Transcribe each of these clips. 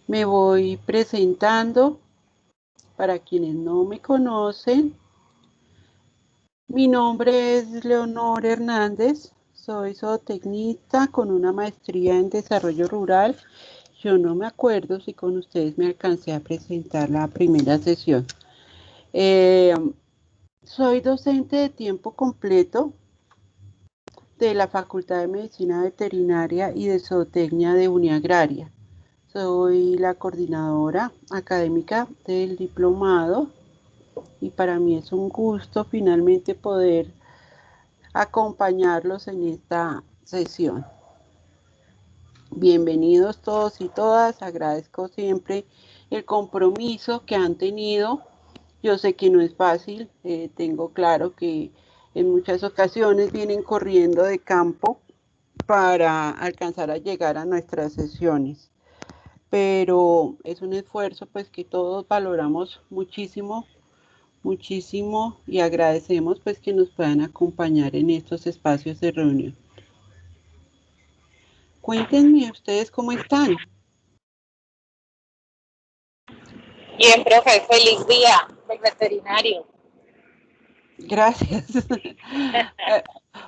Me voy presentando para quienes no me conocen. Mi nombre es Leonor Hernández, soy zootecnista con una maestría en desarrollo rural. Yo no me acuerdo si con ustedes me alcancé a presentar la primera sesión. Eh, Soy docente de tiempo completo de la Facultad de Medicina Veterinaria y de Zootecnia de Uniagraria. Soy la coordinadora académica del diplomado y para mí es un gusto finalmente poder acompañarlos en esta sesión. Bienvenidos todos y todas, agradezco siempre el compromiso que han tenido. Yo sé que no es fácil, tengo claro que en muchas ocasiones vienen corriendo de campo para alcanzar a llegar a nuestras sesiones, pero es un esfuerzo pues que todos valoramos muchísimo, muchísimo y agradecemos pues que nos puedan acompañar en estos espacios de reunión. Cuéntenme ustedes cómo están. Bien, profe, feliz día del veterinario. Gracias.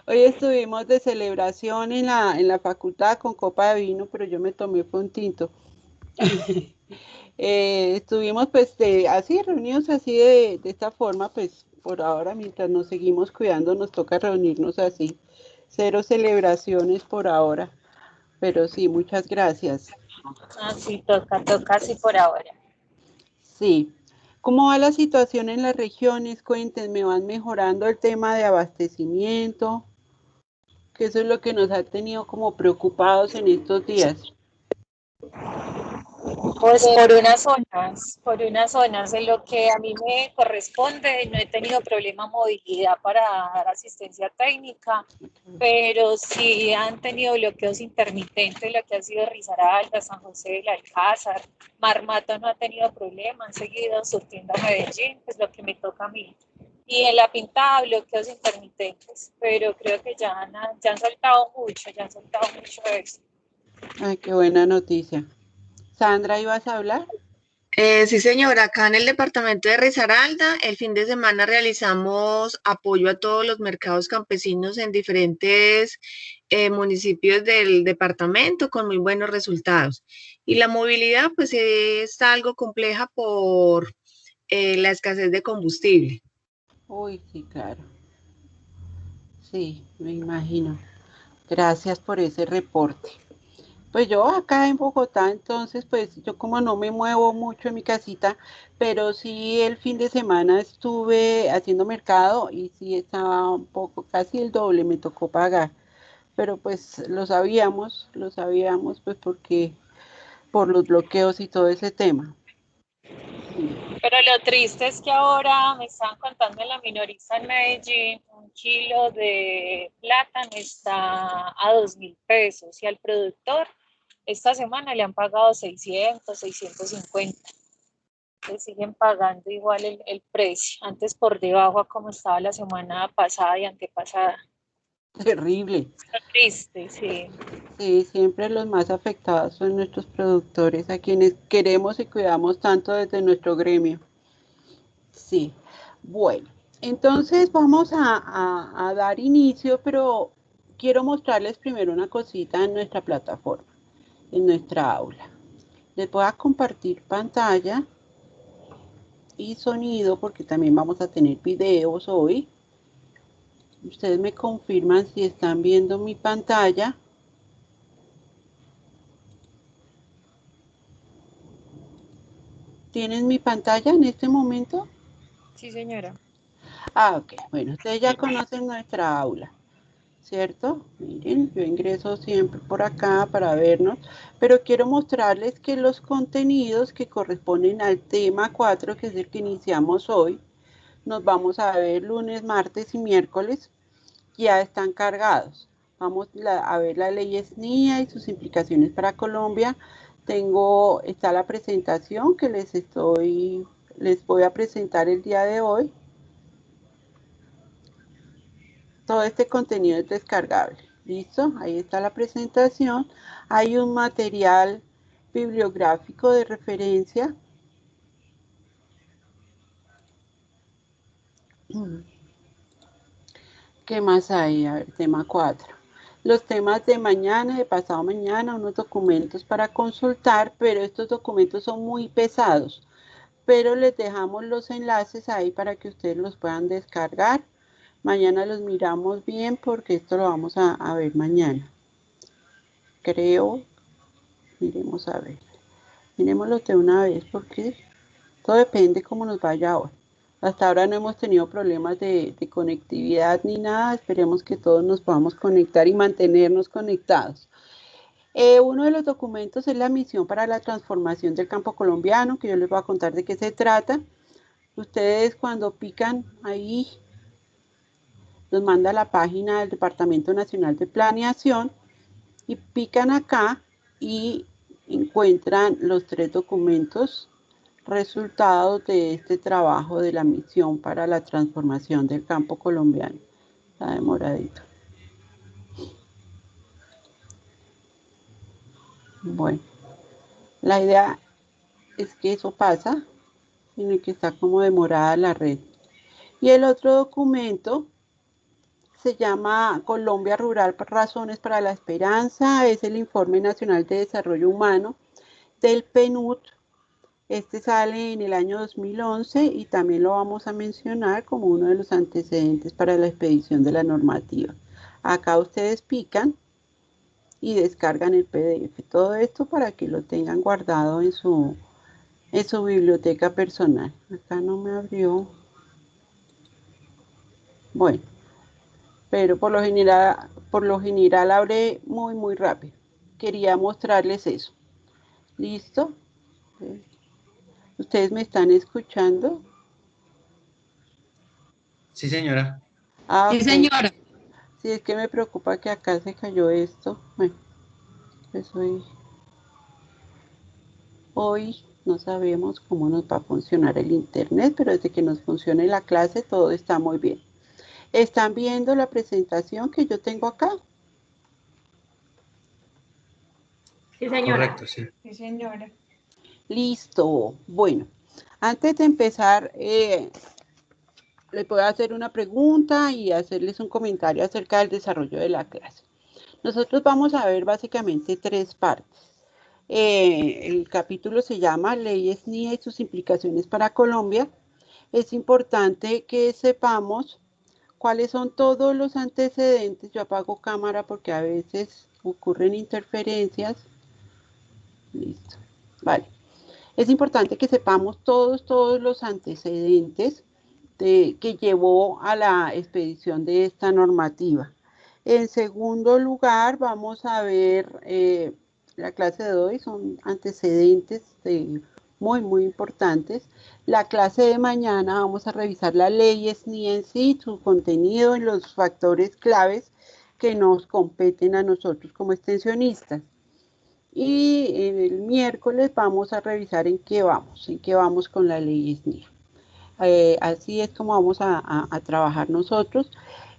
Hoy estuvimos de celebración en la facultad con copa de vino, pero yo me tomé fue un tinto. Estuvimos pues así reunidos así de esta forma, pues por ahora mientras nos seguimos cuidando nos toca reunirnos así. Cero celebraciones por ahora, pero sí, muchas gracias. Así toca así por ahora. Sí. ¿Cómo va la situación en las regiones? Cuéntenme, ¿van mejorando el tema de abastecimiento? Que eso es lo que nos ha tenido como preocupados en estos días. Pues por unas zonas en lo que a mí me corresponde, no he tenido problema de movilidad para dar asistencia técnica, pero sí han tenido bloqueos intermitentes, lo que ha sido Risaralda, San José del Alcázar, Marmato no ha tenido problema, han seguido surtiendo a Medellín, pues lo que me toca a mí. Y en La Pintada, bloqueos intermitentes, pero creo que ya han soltado mucho eso. Ay, qué buena noticia. Sandra, ¿ibas a hablar? Sí, señora, acá en el departamento de Risaralda, el fin de semana realizamos apoyo a todos los mercados campesinos en diferentes municipios del departamento con muy buenos resultados. Y la movilidad, pues, está algo compleja por la escasez de combustible. Uy, sí, claro. Sí, me imagino. Gracias por ese reporte. Pues yo acá en Bogotá, entonces, pues yo como no me muevo mucho en mi casita, pero sí el fin de semana estuve haciendo mercado y sí estaba un poco, casi el doble me tocó pagar. Pero pues lo sabíamos pues porque por los bloqueos y todo ese tema. Sí. Pero lo triste es que ahora me estaban contando en la minorista en Medellín, un kilo de plátano está a 2.000 pesos y al productor esta semana le han pagado 650. Le siguen pagando igual el precio, antes por debajo a como estaba la semana pasada y antepasada. Terrible. Está triste, sí. Sí, siempre los más afectados son nuestros productores, a quienes queremos y cuidamos tanto desde nuestro gremio. Sí, bueno, entonces vamos a dar inicio, pero quiero mostrarles primero una cosita en nuestra plataforma, en nuestra aula. Les voy a compartir pantalla y sonido porque también vamos a tener videos hoy. Ustedes me confirman si están viendo mi pantalla. ¿Tienen mi pantalla en este momento? Sí, señora. Ok, bueno, ustedes ya conocen nuestra aula, ¿cierto? Miren, yo ingreso siempre por acá para vernos, pero quiero mostrarles que los contenidos que corresponden al tema 4, que es el que iniciamos hoy, nos vamos a ver lunes, martes y miércoles, ya están cargados. Vamos a ver la ley SNIA y sus implicaciones para Colombia. Está la presentación que les voy a presentar el día de hoy. Todo este contenido es descargable. ¿Listo? Ahí está la presentación. Hay un material bibliográfico de referencia. ¿Qué más hay? A ver, tema 4. Los temas de mañana, de pasado mañana, unos documentos para consultar, pero estos documentos son muy pesados. Pero les dejamos los enlaces ahí para que ustedes los puedan descargar. Mañana los miramos bien porque esto lo vamos a ver mañana. Creo, miremos a ver. Miremoslo de una vez porque todo depende cómo nos vaya ahora. Hasta ahora no hemos tenido problemas de conectividad ni nada. Esperemos que todos nos podamos conectar y mantenernos conectados. Uno de los documentos es la misión para la transformación del campo colombiano, que yo les voy a contar de qué se trata. Ustedes cuando pican ahí, los manda a la página del Departamento Nacional de Planeación y pican acá y encuentran los 3 documentos resultados de este trabajo de la misión para la transformación del campo colombiano. Está demoradito. Bueno, la idea es que eso pasa, sino que está como demorada la red. Y el otro documento se llama Colombia Rural, Razones para la Esperanza, es el Informe Nacional de Desarrollo Humano del PNUD. Este sale en el año 2011 y también lo vamos a mencionar como uno de los antecedentes para la expedición de la normativa. Acá ustedes pican y descargan el PDF. Todo esto para que lo tengan guardado en su biblioteca personal. Acá no me abrió. Bueno, pero por lo general abre muy rápido. Quería mostrarles eso. ¿Listo? ¿Ustedes me están escuchando? Sí, señora. Ah, Sí, ok. señora. Sí, es que me preocupa que acá se cayó esto. Bueno, pues hoy no sabemos cómo nos va a funcionar el internet, pero desde que nos funcione la clase todo está muy bien. ¿Están viendo la presentación que yo tengo acá? Sí, señora. Correcto, sí. Sí, señora. Listo. Bueno, antes de empezar, les puedo hacer una pregunta y hacerles un comentario acerca del desarrollo de la clase. Nosotros vamos a ver básicamente 3 partes. El capítulo se llama Leyes NIA y sus implicaciones para Colombia. Es importante que sepamos cuáles son todos los antecedentes. Yo apago cámara porque a veces ocurren interferencias. Listo. Vale. Es importante que sepamos todos los antecedentes que llevó a la expedición de esta normativa. En segundo lugar, vamos a ver la clase de hoy, son antecedentes muy importantes. La clase de mañana vamos a revisar las leyes NIA en sí, su contenido y los factores claves que nos competen a nosotros como extensionistas. Y el miércoles vamos a revisar en qué vamos con la ley SNIA. Así es como vamos a trabajar nosotros.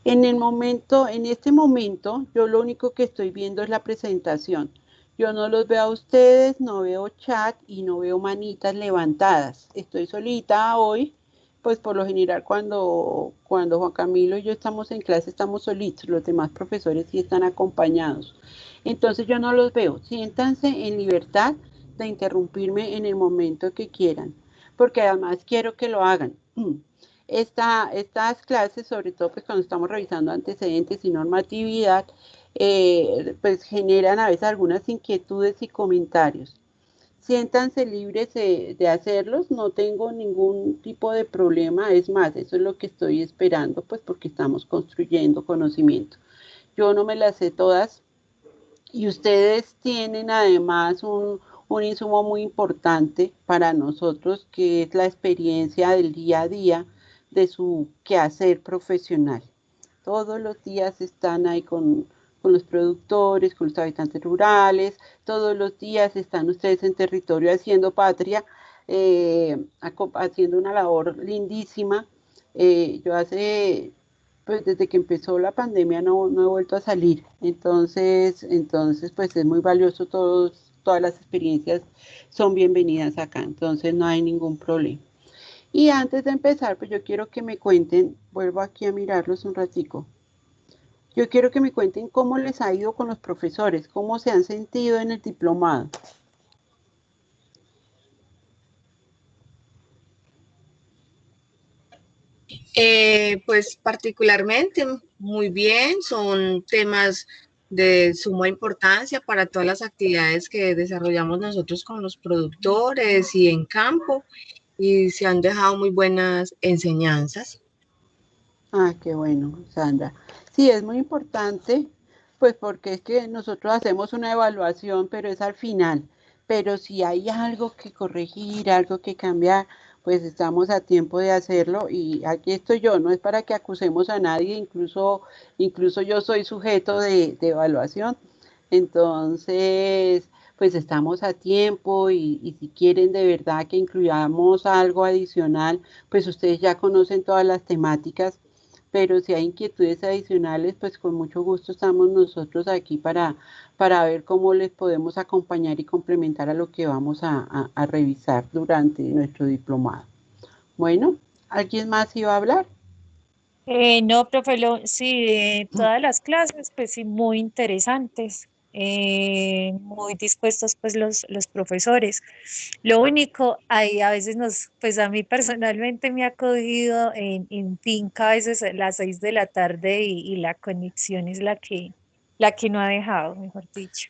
En este momento, yo lo único que estoy viendo es la presentación. Yo no los veo a ustedes, no veo chat y no veo manitas levantadas. Estoy solita hoy, pues por lo general cuando Juan Camilo y yo estamos en clase estamos solitos, los demás profesores sí están acompañados. Entonces yo no los veo. Siéntanse en libertad de interrumpirme en el momento que quieran, porque además quiero que lo hagan. Estas clases, sobre todo pues cuando estamos revisando antecedentes y normatividad, pues generan a veces algunas inquietudes y comentarios. Siéntanse libres de hacerlos, no tengo ningún tipo de problema, es más, eso es lo que estoy esperando, pues porque estamos construyendo conocimiento. Yo no me las sé todas y ustedes tienen además un insumo muy importante para nosotros, que es la experiencia del día a día de su quehacer profesional. Todos los días están ahí con los productores, con los habitantes rurales, todos los días están ustedes en territorio haciendo patria, haciendo una labor lindísima. Pues desde que empezó la pandemia no he vuelto a salir, entonces pues es muy valioso todas las experiencias son bienvenidas acá, entonces no hay ningún problema. Y antes de empezar, pues yo quiero que me cuenten, vuelvo aquí a mirarlos un ratico, yo quiero que me cuenten cómo les ha ido con los profesores, cómo se han sentido en el diplomado. Pues particularmente muy bien, son temas de suma importancia para todas las actividades que desarrollamos nosotros con los productores y en campo, y se han dejado muy buenas enseñanzas. Ah, qué bueno, Sandra. Sí, es muy importante, pues porque es que nosotros hacemos una evaluación, pero es al final. Pero si hay algo que corregir, algo que cambiar, pues estamos a tiempo de hacerlo y aquí estoy yo, no es para que acusemos a nadie, incluso yo soy sujeto de evaluación. Entonces, pues estamos a tiempo y si quieren de verdad que incluyamos algo adicional, pues ustedes ya conocen todas las temáticas, pero si hay inquietudes adicionales, pues con mucho gusto estamos nosotros aquí para ver cómo les podemos acompañar y complementar a lo que vamos a revisar durante nuestro diplomado. Bueno, ¿alguien más iba a hablar? No, profe, sí, todas las clases, pues sí, muy interesantes, muy dispuestos pues los profesores. Lo único, ahí a veces pues a mí personalmente me ha cogido en finca a veces a las 6 de la tarde y la conexión es la que no ha dejado, mejor dicho.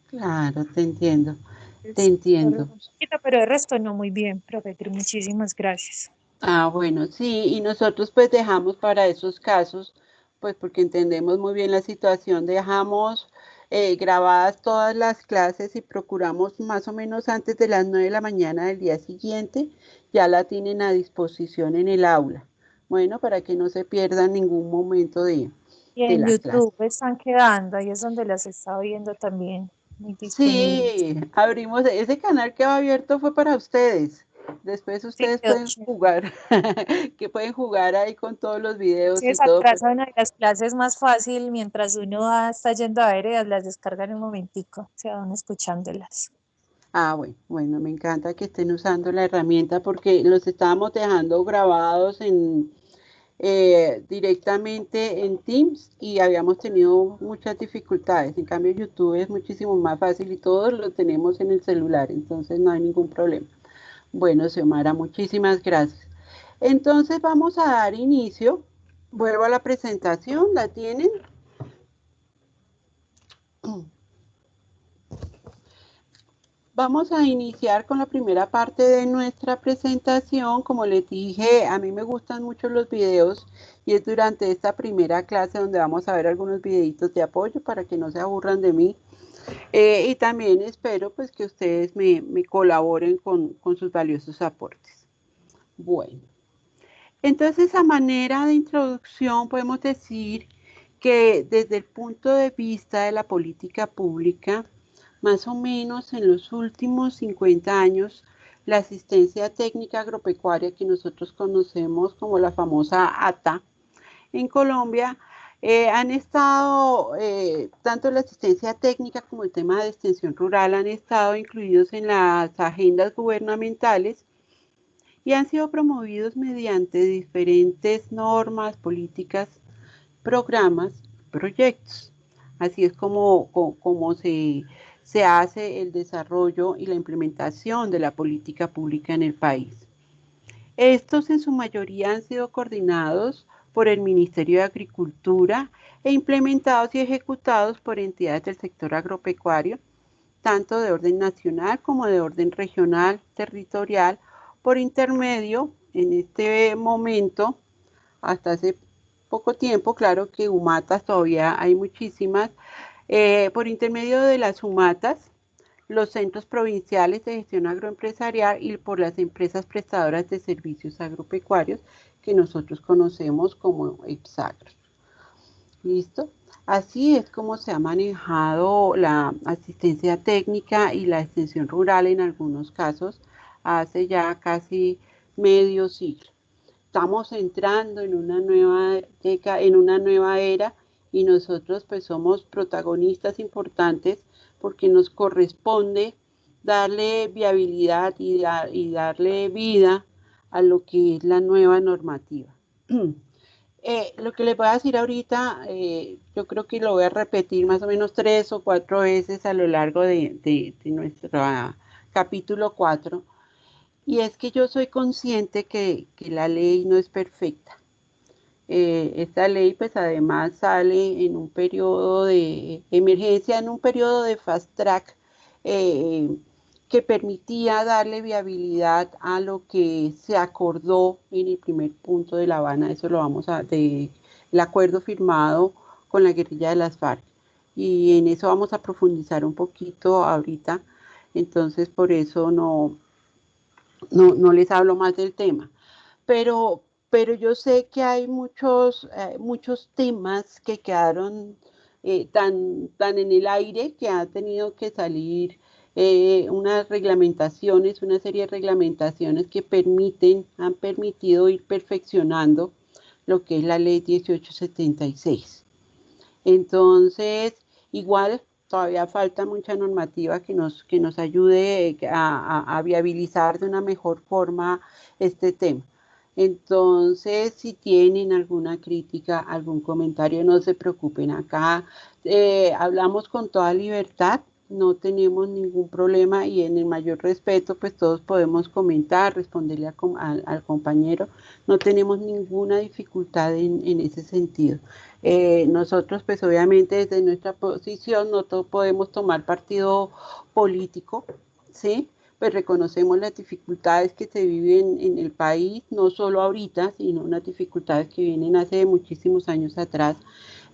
Claro, te entiendo, te Es por un entiendo. poquito, pero de resto no muy bien, profe, pero muchísimas gracias. Ah, bueno, sí, y nosotros pues dejamos para esos casos, pues porque entendemos muy bien la situación, dejamos grabadas todas las clases y procuramos más o menos antes de las 9 de la mañana del día siguiente, ya la tienen a disposición en el aula. Bueno, para que no se pierda ningún momento Y de en la clase. YouTube están quedando, ahí es donde las está viendo también, muy disponibles. Sí, abrimos ese canal que va abierto fue para ustedes. Después Sí, ustedes quedó pueden chévere. jugar, que pueden jugar ahí con todos los Sí, videos y esa todo. Pues. traza una de las clases más fácil, mientras uno está yendo a ver, ellas las descargan en un momentico, se van escuchándolas. Ah, bueno, bueno, me encanta que estén usando la herramienta porque los estábamos dejando grabados directamente en Teams y habíamos tenido muchas dificultades. En cambio, YouTube es muchísimo más fácil y todos lo tenemos en el celular, entonces no hay ningún problema. Bueno, Xiomara, muchísimas gracias. Entonces vamos a dar inicio. Vuelvo a la presentación, ¿la tienen? Vamos a iniciar con la primera parte de nuestra presentación. Como les dije, a mí me gustan mucho los videos y es durante esta primera clase donde vamos a ver algunos videitos de apoyo para que no se aburran de mí. Y también espero pues que ustedes me colaboren con sus valiosos aportes. Bueno. Entonces, a manera de introducción, podemos decir que desde el punto de vista de la política pública, más o menos en los últimos 50 años, la asistencia técnica agropecuaria que nosotros conocemos como la famosa ATA en Colombia, han estado, tanto la asistencia técnica como el tema de extensión rural han estado incluidos en las agendas gubernamentales y han sido promovidos mediante diferentes normas, políticas, programas, proyectos. Así es como se hace el desarrollo y la implementación de la política pública en el país. Estos en su mayoría han sido coordinados por el Ministerio de Agricultura e implementados y ejecutados por entidades del sector agropecuario, tanto de orden nacional como de orden regional, territorial, por intermedio, en este momento, hasta hace poco tiempo, claro que humatas todavía hay muchísimas, por intermedio de las humatas, los centros provinciales de gestión agroempresarial y por las empresas prestadoras de servicios agropecuarios que nosotros conocemos como EPSAGRO. ¿Listo? Así es como se ha manejado la asistencia técnica y la extensión rural en algunos casos hace ya casi medio siglo. Estamos entrando en una nueva década, en una nueva era y nosotros pues somos protagonistas importantes porque nos corresponde darle viabilidad y darle vida a lo que es la nueva normativa. Lo que les voy a decir ahorita, yo creo que lo voy a repetir más o menos 3 o 4 veces a lo largo de nuestro capítulo 4, y es que yo soy consciente que la ley no es perfecta. Esta ley pues además sale en un periodo de emergencia, en un periodo de fast track, que permitía darle viabilidad a lo que se acordó en el primer punto de La Habana. Eso lo vamos a, el acuerdo firmado con la guerrilla de las FARC, y en eso vamos a profundizar un poquito ahorita, entonces por eso no les hablo más del tema, pero yo sé que hay muchos temas que quedaron tan en el aire, que ha tenido que salir una serie de reglamentaciones que han permitido ir perfeccionando lo que es la ley 1876. Entonces, igual todavía falta mucha normativa que nos ayude a viabilizar de una mejor forma este tema. Entonces, si tienen alguna crítica, algún comentario, no se preocupen. Acá hablamos con toda libertad, no tenemos ningún problema, y en el mayor respeto, pues todos podemos comentar, responderle al compañero. No tenemos ninguna dificultad en ese sentido. Nosotros, pues obviamente desde nuestra posición no podemos tomar partido político, ¿sí? Pues reconocemos las dificultades que se viven en el país, no solo ahorita, sino unas dificultades que vienen hace muchísimos años atrás.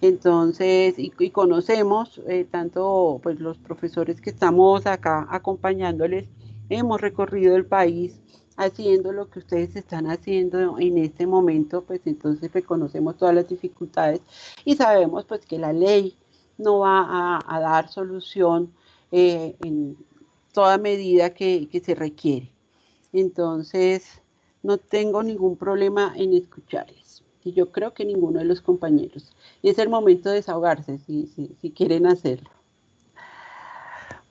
Entonces, y conocemos tanto pues los profesores que estamos acá acompañándoles, hemos recorrido el país haciendo lo que ustedes están haciendo en este momento, pues entonces reconocemos todas las dificultades y sabemos pues que la ley no va a dar solución en toda medida que se requiere. Entonces, no tengo ningún problema en escucharles. Y yo creo que ninguno de los compañeros. Y es el momento de desahogarse, si quieren hacerlo.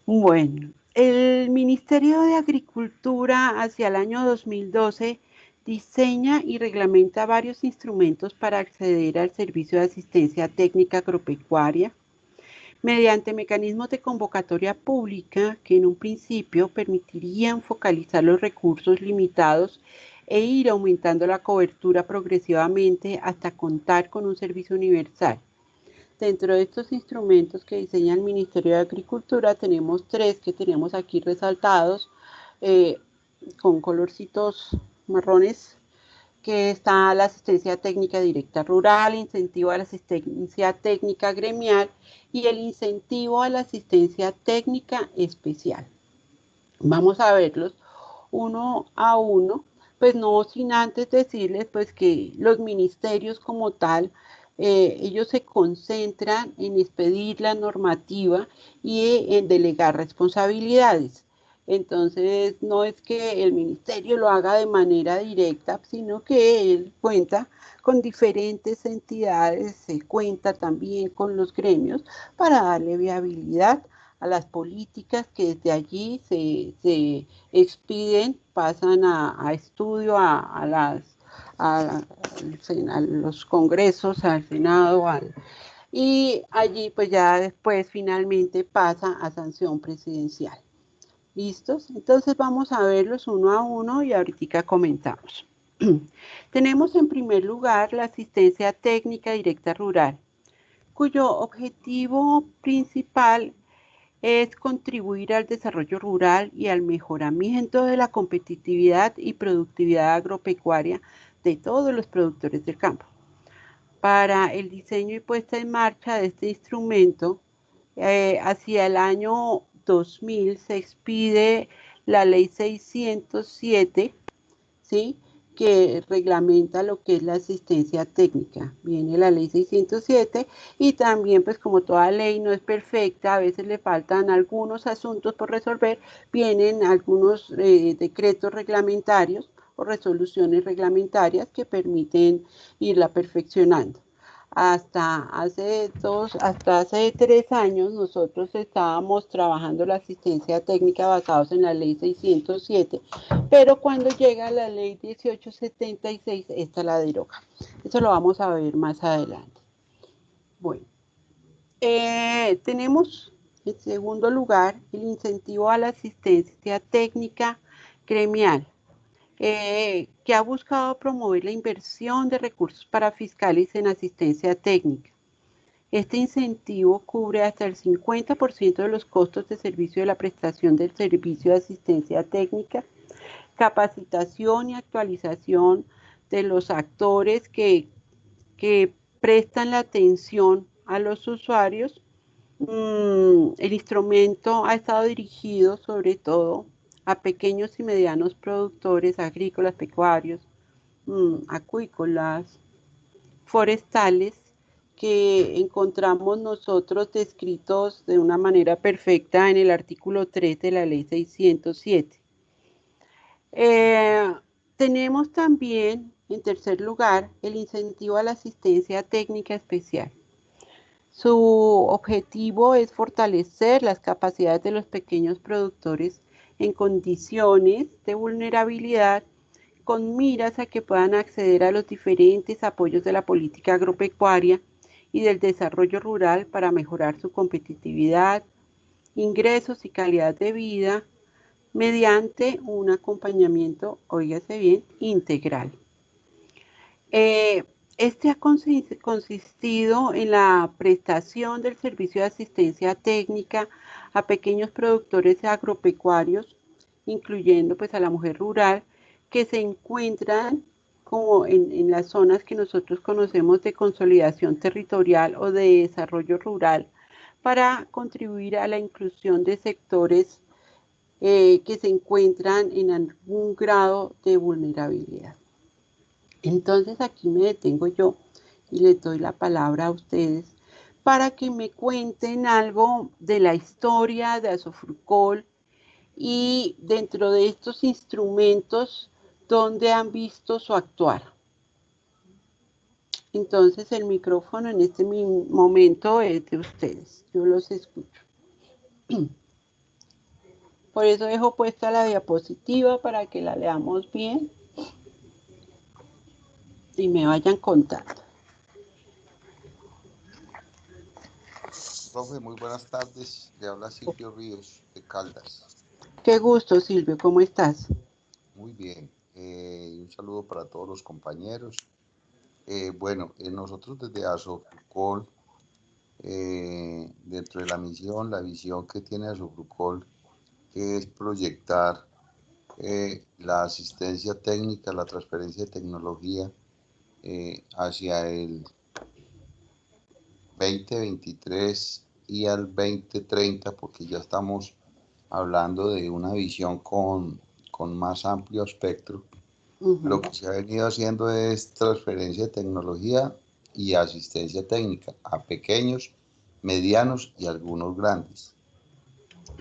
Bueno, el Ministerio de Agricultura hacia el año 2012 diseña y reglamenta varios instrumentos para acceder al servicio de asistencia técnica agropecuaria mediante mecanismos de convocatoria pública que en un principio permitirían focalizar los recursos limitados e ir aumentando la cobertura progresivamente hasta contar con un servicio universal. Dentro de estos instrumentos que diseña el Ministerio de Agricultura tenemos 3 que tenemos aquí resaltados con colorcitos marrones, que está la asistencia técnica directa rural, incentivo a la asistencia técnica gremial y el incentivo a la asistencia técnica especial. Vamos a verlos uno a uno, pues no sin antes decirles pues que los ministerios como tal, ellos se concentran en expedir la normativa y en delegar responsabilidades. Entonces, no es que el ministerio lo haga de manera directa, sino que él cuenta con diferentes entidades, se cuenta también con los gremios para darle viabilidad a las políticas que desde allí se expiden, pasan a estudio, a los congresos, al Senado, y allí pues ya después finalmente pasa a sanción presidencial. ¿Listos? Entonces vamos a verlos uno a uno y ahorita comentamos. Tenemos en primer lugar la asistencia técnica directa rural, cuyo objetivo principal es contribuir al desarrollo rural y al mejoramiento de la competitividad y productividad agropecuaria de todos los productores del campo. Para el diseño y puesta en marcha de este instrumento, hacia el año 2000 se expide la ley 607, ¿sí?, que reglamenta lo que es la asistencia técnica. Viene la ley 607 y también, pues como toda ley no es perfecta, a veces le faltan algunos asuntos por resolver, vienen algunos decretos reglamentarios o resoluciones reglamentarias que permiten irla perfeccionando. Hasta hace 3 años nosotros estábamos trabajando la asistencia técnica basados en la ley 607, pero cuando llega la ley 1876, esta la deroga. Eso lo vamos a ver más adelante. Bueno, tenemos en segundo lugar el incentivo a la asistencia técnica gremial, que ha buscado promover la inversión de recursos para fiscales en asistencia técnica. Este incentivo cubre hasta el 50% de los costos de servicio de la prestación del servicio de asistencia técnica, capacitación y actualización de los actores que prestan la atención a los usuarios. El instrumento ha estado dirigido sobre todo a pequeños y medianos productores agrícolas, pecuarios, acuícolas, forestales, que encontramos nosotros descritos de una manera perfecta en el artículo 3 de la ley 607. Tenemos también, en tercer lugar, el incentivo a la asistencia técnica especial. Su objetivo es fortalecer las capacidades de los pequeños productores en condiciones de vulnerabilidad, con miras a que puedan acceder a los diferentes apoyos de la política agropecuaria y del desarrollo rural para mejorar su competitividad, ingresos y calidad de vida mediante un acompañamiento, óigase bien, integral. Este ha consistido en la prestación del servicio de asistencia técnica a pequeños productores agropecuarios, incluyendo pues a la mujer rural, que se encuentran como en las zonas que nosotros conocemos de consolidación territorial o de desarrollo rural, para contribuir a la inclusión de sectores que se encuentran en algún grado de vulnerabilidad. Entonces aquí me detengo yo y les doy la palabra a ustedes para que me cuenten algo de la historia de Asofrucol y dentro de estos instrumentos donde han visto su actuar. Entonces el micrófono en este momento es de ustedes, yo los escucho. Por eso dejo puesta la diapositiva para que la leamos bien y me vayan contando. Profe, muy buenas tardes. Le habla Silvio Ríos, de Caldas. Qué gusto, Silvio. ¿Cómo estás? Muy bien. Un saludo para todos los compañeros. Nosotros desde Asofrucol, dentro de la misión, la visión que tiene Asofrucol es proyectar la asistencia técnica, la transferencia de tecnología hacia el 2023 y al 2030, porque ya estamos hablando de una visión con más amplio espectro. Lo que se ha venido haciendo es transferencia de tecnología y asistencia técnica a pequeños, medianos y algunos grandes.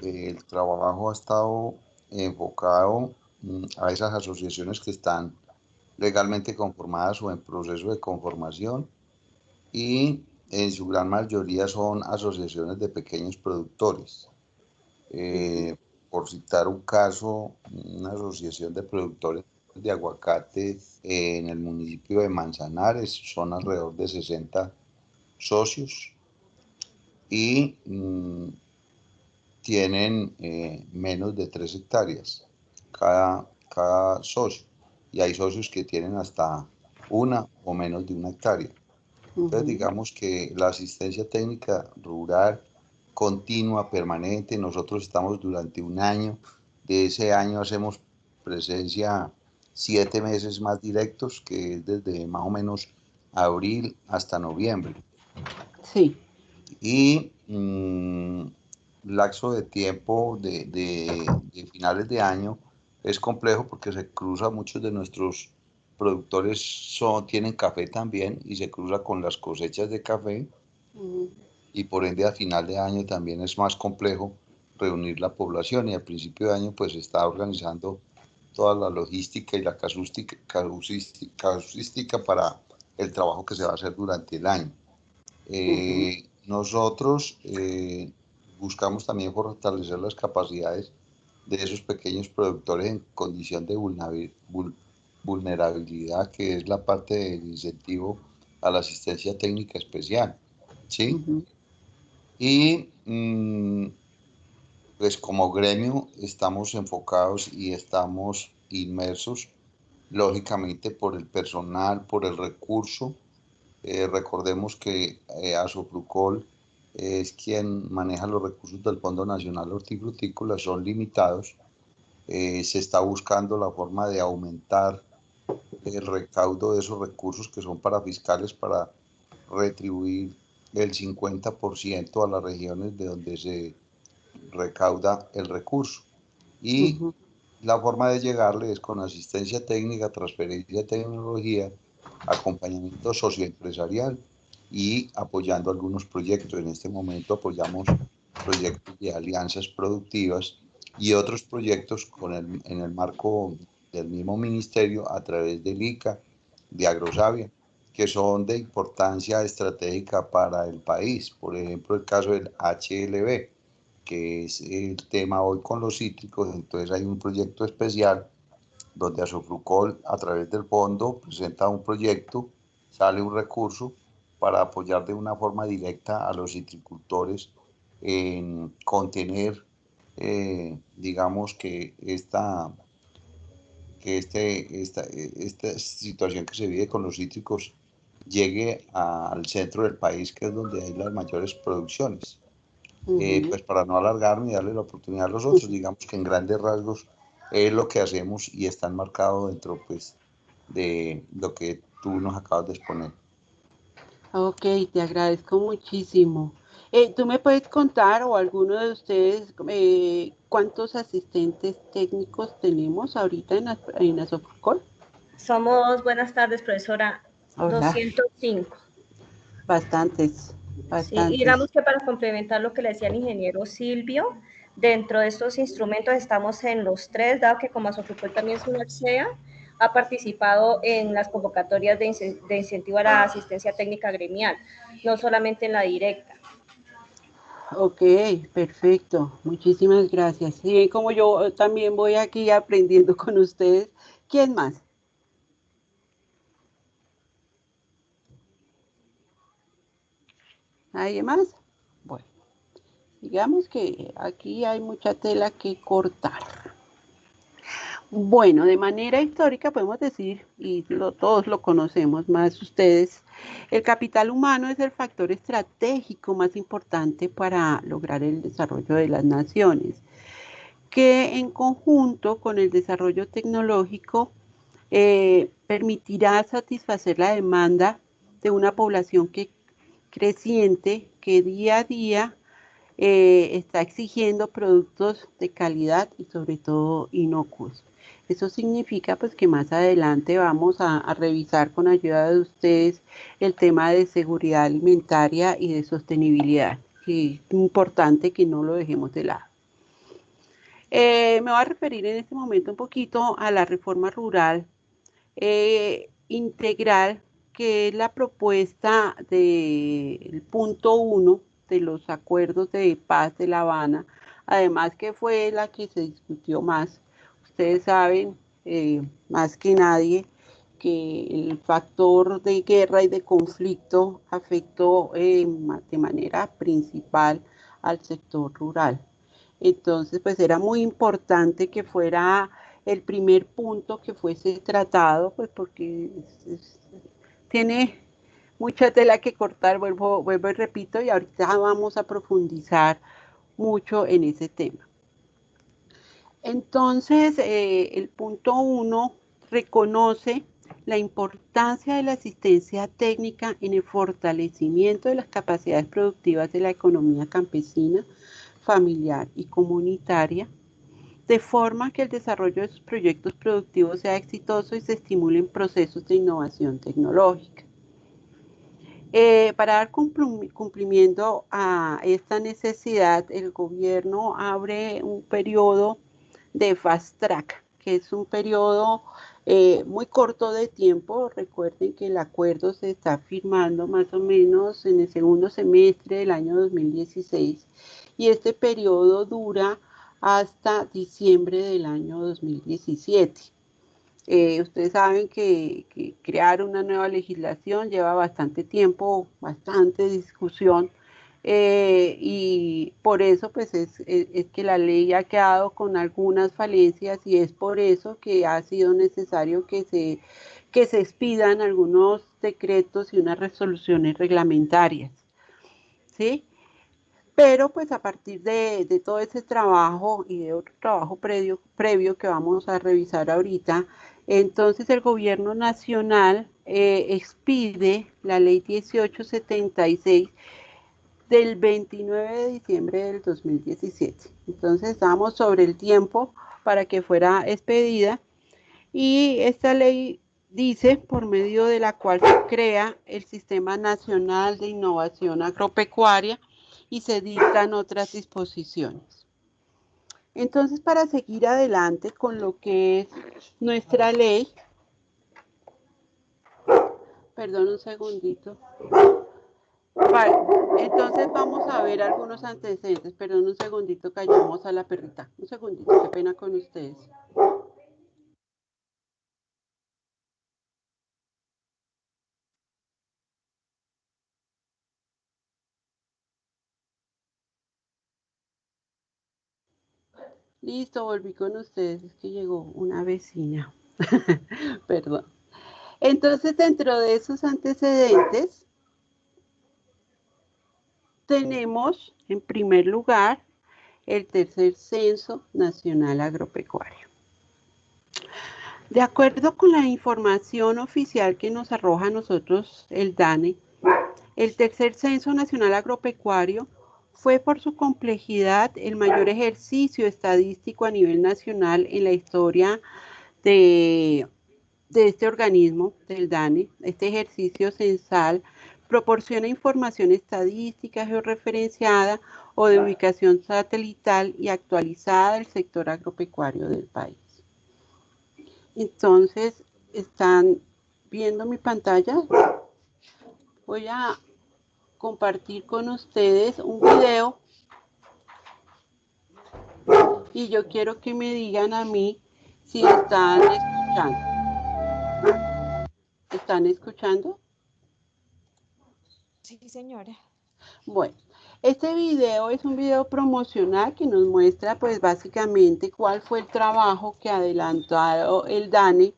El trabajo ha estado enfocado a esas asociaciones que están legalmente conformadas o en proceso de conformación, y en su gran mayoría son asociaciones de pequeños productores. Por citar un caso, una asociación de productores de aguacate en el municipio de Manzanares, son alrededor de 60 socios y tienen menos de 3 hectáreas cada socio, y hay socios que tienen hasta 1 o menos de 1 hectárea. Entonces, digamos que la asistencia técnica rural continua, permanente, nosotros estamos durante un año, de ese año hacemos presencia 7 meses más directos, que es desde más o menos abril hasta noviembre. Sí. Y lapso de tiempo de finales de año es complejo porque se cruza, muchos de nuestros productores tienen café también, y se cruza con las cosechas de café, y por ende a final de año también es más complejo reunir la población, y al principio de año pues se está organizando toda la logística y la casuística para el trabajo que se va a hacer durante el año. Nosotros buscamos también fortalecer las capacidades de esos pequeños productores en condición de vulnerabilidad, que es la parte del incentivo a la asistencia técnica especial, ¿sí? Y pues como gremio estamos enfocados y estamos inmersos, lógicamente, por el personal, por el recurso. Recordemos que Asofrucol es quien maneja los recursos del Fondo Nacional Hortifrutícola, son limitados. Se está buscando la forma de aumentar el recaudo de esos recursos que son para fiscales, para retribuir el 50% a las regiones de donde se recauda el recurso. Y la forma de llegarle es con asistencia técnica, transferencia de tecnología, acompañamiento socioempresarial y apoyando algunos proyectos. En este momento apoyamos proyectos de alianzas productivas y otros proyectos en el marco del mismo ministerio a través del ICA, de Agrosavia, que son de importancia estratégica para el país. Por ejemplo, el caso del HLB, que es el tema hoy con los cítricos. Entonces hay un proyecto especial donde Asofrucol, a través del fondo, presenta un proyecto, sale un recurso para apoyar de una forma directa a los citricultores en contener, digamos, que esta situación que se vive con los cítricos llegue al centro del país, que es donde hay las mayores producciones. Pues para no alargarme y darle la oportunidad a los otros, digamos que en grandes rasgos es lo que hacemos y está enmarcado dentro, pues, de lo que tú nos acabas de exponer. Ok, te agradezco muchísimo. ¿Tú me puedes contar, o alguno de ustedes, cuántos asistentes técnicos tenemos ahorita en Asofrucol? Somos, buenas tardes, profesora, Hola. 205. Bastantes. Sí, y digamos que para complementar lo que le decía el ingeniero Silvio, dentro de estos instrumentos estamos en los 3, dado que como Asofrucol también es una ARCEA, ha participado en las convocatorias de incentivo a la asistencia técnica gremial, no solamente en la directa. Ok, perfecto. Muchísimas gracias. Y como yo también voy aquí aprendiendo con ustedes, ¿quién más? ¿Nadie más? Bueno, digamos que aquí hay mucha tela que cortar. Bueno, de manera histórica podemos decir, y todos lo conocemos, más ustedes, el capital humano es el factor estratégico más importante para lograr el desarrollo de las naciones, que en conjunto con el desarrollo tecnológico permitirá satisfacer la demanda de una población creciente que día a día está exigiendo productos de calidad y sobre todo inocuos. Eso significa pues que más adelante vamos a revisar con ayuda de ustedes el tema de seguridad alimentaria y de sostenibilidad, que es importante que no lo dejemos de lado. Me voy a referir en este momento un poquito a la reforma rural integral, que es la propuesta del punto 1 de los acuerdos de paz de La Habana, además que fue la que se discutió más. Ustedes saben más que nadie que el factor de guerra y de conflicto afectó de manera principal al sector rural. Entonces, pues era muy importante que fuera el primer punto que fuese tratado, pues porque tiene mucha tela que cortar, vuelvo y repito, y ahorita vamos a profundizar mucho en ese tema. Entonces, el punto 1 reconoce la importancia de la asistencia técnica en el fortalecimiento de las capacidades productivas de la economía campesina, familiar y comunitaria, de forma que el desarrollo de sus proyectos productivos sea exitoso y se estimulen procesos de innovación tecnológica. Para dar cumplimiento a esta necesidad, el gobierno abre un periodo de fast track, que es un periodo muy corto de tiempo. Recuerden que el acuerdo se está firmando más o menos en el segundo semestre del año 2016 y este periodo dura hasta diciembre del año 2017. Ustedes saben que crear una nueva legislación lleva bastante tiempo, bastante discusión, y por eso pues es que la ley ha quedado con algunas falencias y es por eso que ha sido necesario que se expidan algunos decretos y unas resoluciones reglamentarias, ¿sí? Pero pues a partir de todo ese trabajo y de otro trabajo previo que vamos a revisar ahorita, entonces el gobierno nacional expide la ley 1876 del 29 de diciembre del 2017. Entonces estábamos sobre el tiempo para que fuera expedida y esta ley dice por medio de la cual se crea el Sistema Nacional de Innovación Agropecuaria y se dictan otras disposiciones. Entonces, para seguir adelante con lo que es nuestra ley, perdón un segundito. Vale, entonces vamos a ver algunos antecedentes. Perdón un segundito, callamos a la perrita. Un segundito, qué pena con ustedes. Listo, volví con ustedes. Es que llegó una vecina. Perdón. Entonces, dentro de esos antecedentes, tenemos en primer lugar el tercer Censo Nacional Agropecuario. De acuerdo con la información oficial que nos arroja a nosotros el DANE, el tercer Censo Nacional Agropecuario fue por su complejidad el mayor ejercicio estadístico a nivel nacional en la historia de este organismo, del DANE. Este ejercicio censal proporciona información estadística georreferenciada o de ubicación satelital y actualizada del sector agropecuario del país. Entonces, ¿están viendo mi pantalla? Voy a compartir con ustedes un video y yo quiero que me digan a mí si están escuchando. ¿Están escuchando? Sí, señora. Bueno, este video es un video promocional que nos muestra pues básicamente cuál fue el trabajo que ha adelantado el DANE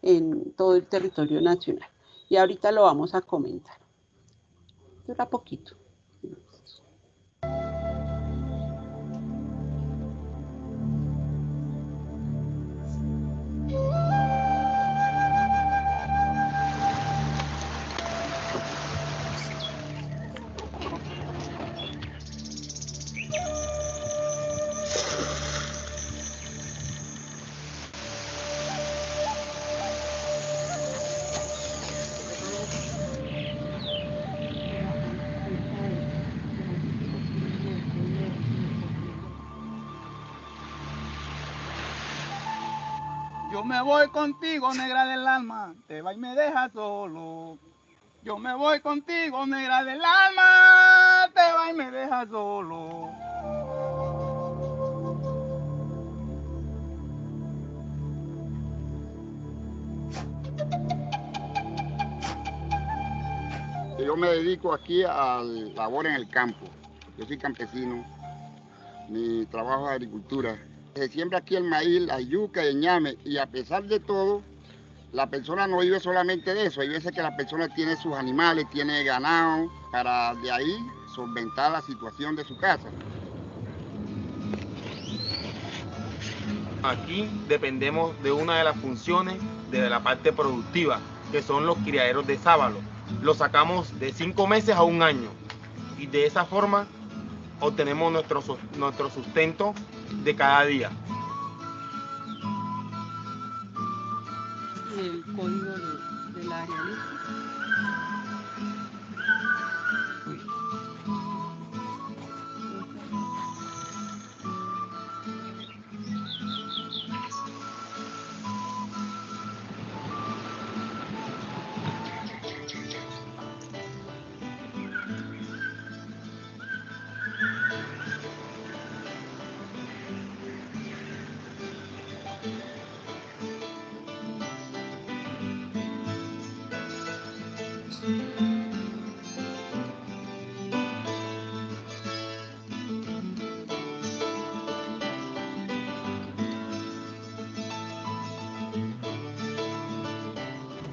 en todo el territorio nacional. Y ahorita lo vamos a comentar. Dura poquito. Yo me voy contigo, negra del alma, te va y me deja solo. Yo me voy contigo, negra del alma, te va y me deja solo. Yo me dedico aquí a la labor en el campo. Yo soy campesino. Mi trabajo es agricultura. Se siembra aquí el maíz, la yuca y el ñame. Y a pesar de todo, la persona no vive solamente de eso. Hay veces que la persona tiene sus animales, tiene ganado, para de ahí solventar la situación de su casa. Aquí dependemos de una de las funciones de la parte productiva, que son los criaderos de sábalo. Los sacamos de 5 meses a 1 año y de esa forma obtenemos nuestro sustento de cada día. El código del área, ¿listo?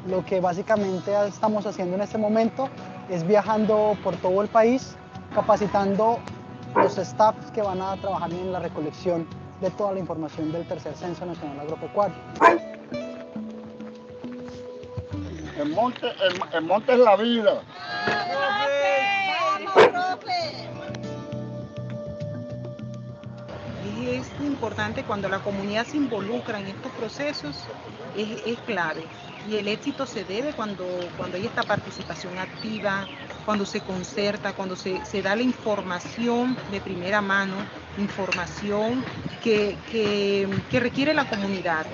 Lo que básicamente estamos haciendo en este momento es viajando por todo el país, capacitando los staffs que van a trabajar en la recolección de toda la información del tercer Censo Nacional Agropecuario. El monte es la vida. ¡Vamos, profe! Es importante cuando la comunidad se involucra en estos procesos, es clave. Y el éxito se debe cuando hay esta participación activa, cuando se concerta, cuando se da la información de primera mano, información que requiere la comunidad.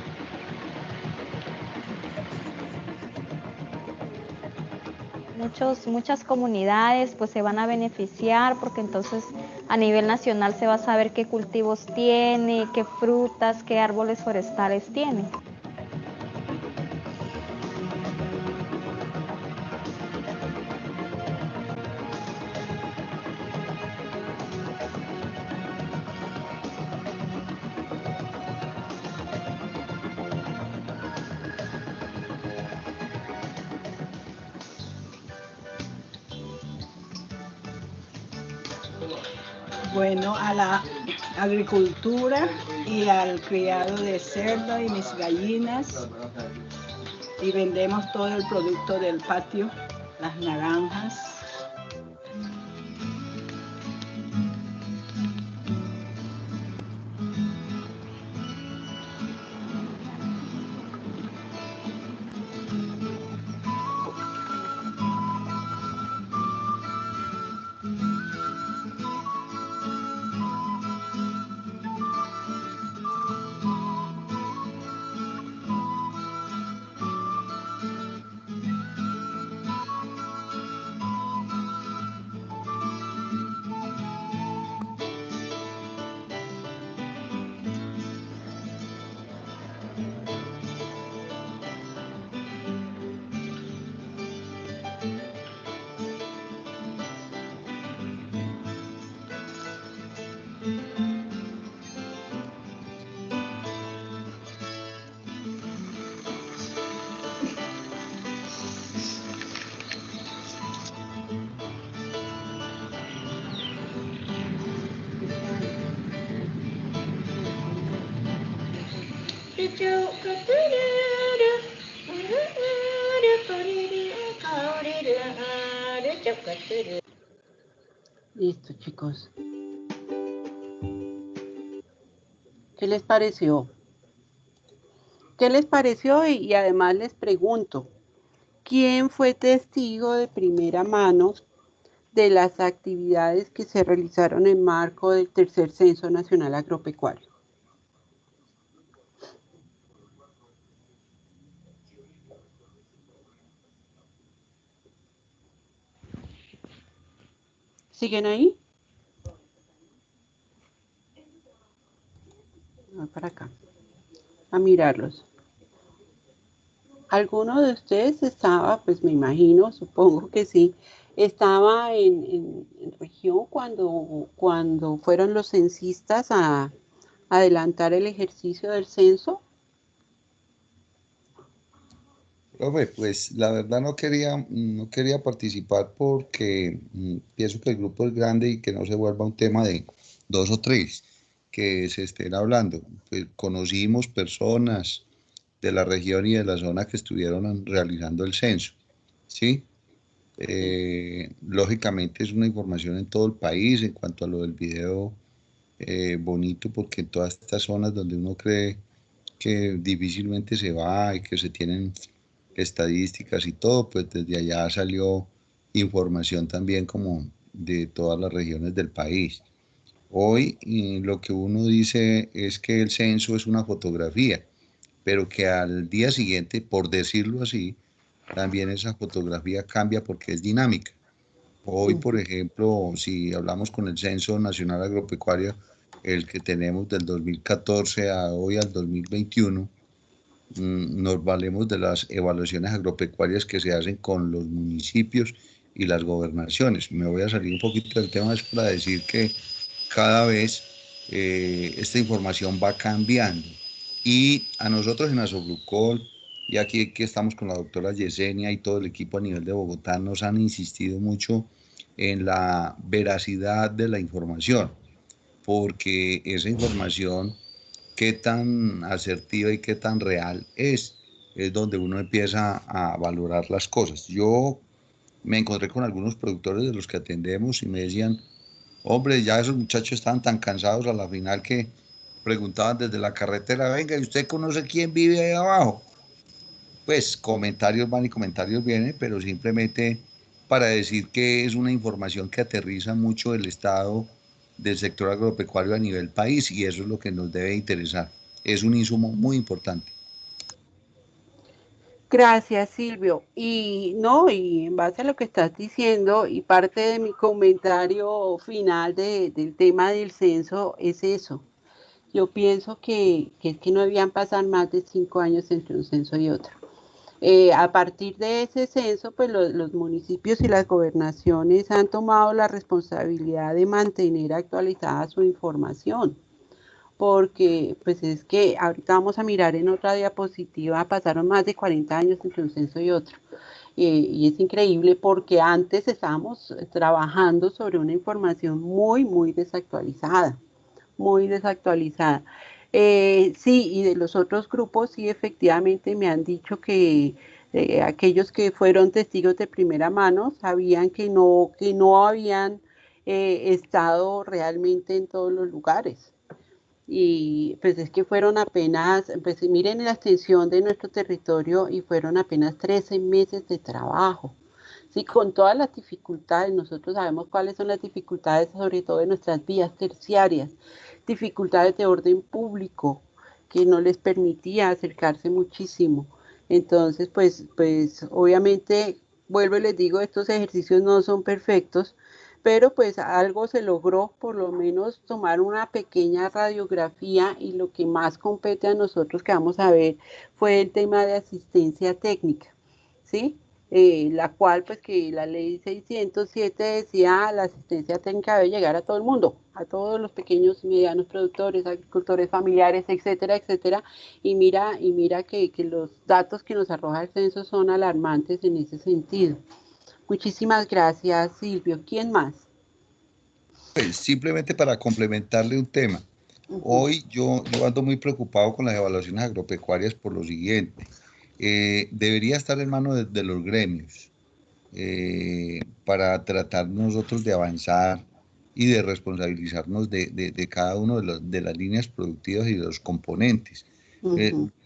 Muchas comunidades pues se van a beneficiar porque entonces a nivel nacional se va a saber qué cultivos tiene, qué frutas, qué árboles forestales tiene. Bueno, a la agricultura y al criado de cerdo y mis gallinas, y vendemos todo el producto del patio, las naranjas. Listo, chicos. ¿Qué les pareció? ¿Qué les pareció? Y además les pregunto, ¿quién fue testigo de primera mano de las actividades que se realizaron en marco del tercer Censo Nacional Agropecuario? ¿Siguen ahí? Voy para acá, a mirarlos. ¿Alguno de ustedes estaba, pues me imagino, supongo que sí, estaba en región cuando fueron los censistas a adelantar el ejercicio del censo? Profe, pues la verdad no quería participar porque pienso que el grupo es grande y que no se vuelva un tema de 2 o 3 que se estén hablando. Pues conocimos personas de la región y de la zona que estuvieron realizando el censo, ¿sí? Lógicamente es una información en todo el país en cuanto a lo del video bonito, porque en todas estas zonas donde uno cree que difícilmente se va y que se tienen estadísticas y todo, pues desde allá salió información también como de todas las regiones del país. Hoy lo que uno dice es que el censo es una fotografía, pero que al día siguiente, por decirlo así, también esa fotografía cambia porque es dinámica. Hoy, por ejemplo, si hablamos con el Censo Nacional Agropecuario, el que tenemos del 2014 a hoy al 2021, nos valemos de las evaluaciones agropecuarias que se hacen con los municipios y las gobernaciones. Me voy a salir un poquito del tema, es para decir que cada vez esta información va cambiando. Y a nosotros en Asoglucol, y aquí que estamos con la doctora Yesenia y todo el equipo a nivel de Bogotá, nos han insistido mucho en la veracidad de la información, porque esa información, qué tan asertiva y qué tan real es donde uno empieza a valorar las cosas. Yo me encontré con algunos productores de los que atendemos y me decían, hombre, ya esos muchachos estaban tan cansados a la final que preguntaban desde la carretera, venga, ¿y usted conoce quién vive ahí abajo? Pues comentarios van y comentarios vienen, pero simplemente para decir que es una información que aterriza mucho el estado del sector agropecuario a nivel país, y eso es lo que nos debe interesar. Es un insumo muy importante. Gracias, Silvio. Y no, y en base a lo que estás diciendo, y parte de mi comentario final del tema del censo es eso. Yo pienso que es que no debían pasar más de 5 años entre un censo y otro. A partir de ese censo, pues los municipios y las gobernaciones han tomado la responsabilidad de mantener actualizada su información, porque pues es que ahorita vamos a mirar en otra diapositiva, pasaron más de 40 años entre un censo y otro. Y es increíble porque antes estábamos trabajando sobre una información muy desactualizada, muy desactualizada. Sí, y de los otros grupos, sí, efectivamente me han dicho que aquellos que fueron testigos de primera mano sabían que no habían estado realmente en todos los lugares. Y pues es que fueron apenas, pues miren la extensión de nuestro territorio y fueron apenas 13 meses de trabajo. Sí, con todas las dificultades, nosotros sabemos cuáles son las dificultades, sobre todo en nuestras vías terciarias, dificultades de orden público, que no les permitía acercarse muchísimo. Entonces, pues obviamente, vuelvo y les digo, estos ejercicios no son perfectos, pero pues algo se logró, por lo menos tomar una pequeña radiografía, y lo que más compete a nosotros que vamos a ver fue el tema de asistencia técnica, ¿sí? La cual pues que la ley 607 decía la asistencia técnica debe llegar a todo el mundo, a todos los pequeños y medianos productores, agricultores familiares, etcétera, etcétera, y mira que los datos que nos arroja el censo son alarmantes en ese sentido. Muchísimas gracias, Silvio. ¿Quién más? Pues simplemente para complementarle un tema. Hoy yo ando muy preocupado con las evaluaciones agropecuarias por lo siguiente. Debería estar en manos de los gremios para tratar nosotros de avanzar y de responsabilizarnos de cada uno de las líneas productivas y de los componentes.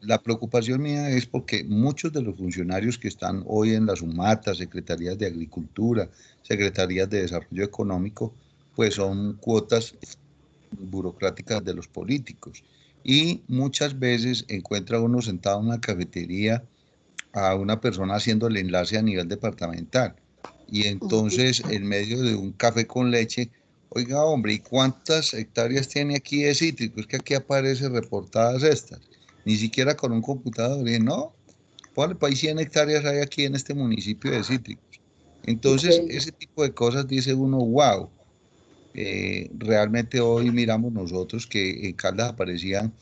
La preocupación mía es porque muchos de los funcionarios que están hoy en las UMATA, Secretarías de Agricultura, Secretarías de Desarrollo Económico, pues son cuotas burocráticas de los políticos. Y muchas veces encuentra uno sentado en una cafetería a una persona haciendo el enlace a nivel departamental. Y entonces, en medio de un café con leche, oiga, hombre, ¿y cuántas hectáreas tiene aquí de cítrico? Es que aquí aparece reportadas estas. Ni siquiera con un computador. Y no, ponle, pues 100 hectáreas hay aquí en este municipio de cítricos. Entonces, ese tipo de cosas dice uno, wow. Realmente hoy miramos nosotros que en Caldas aparecían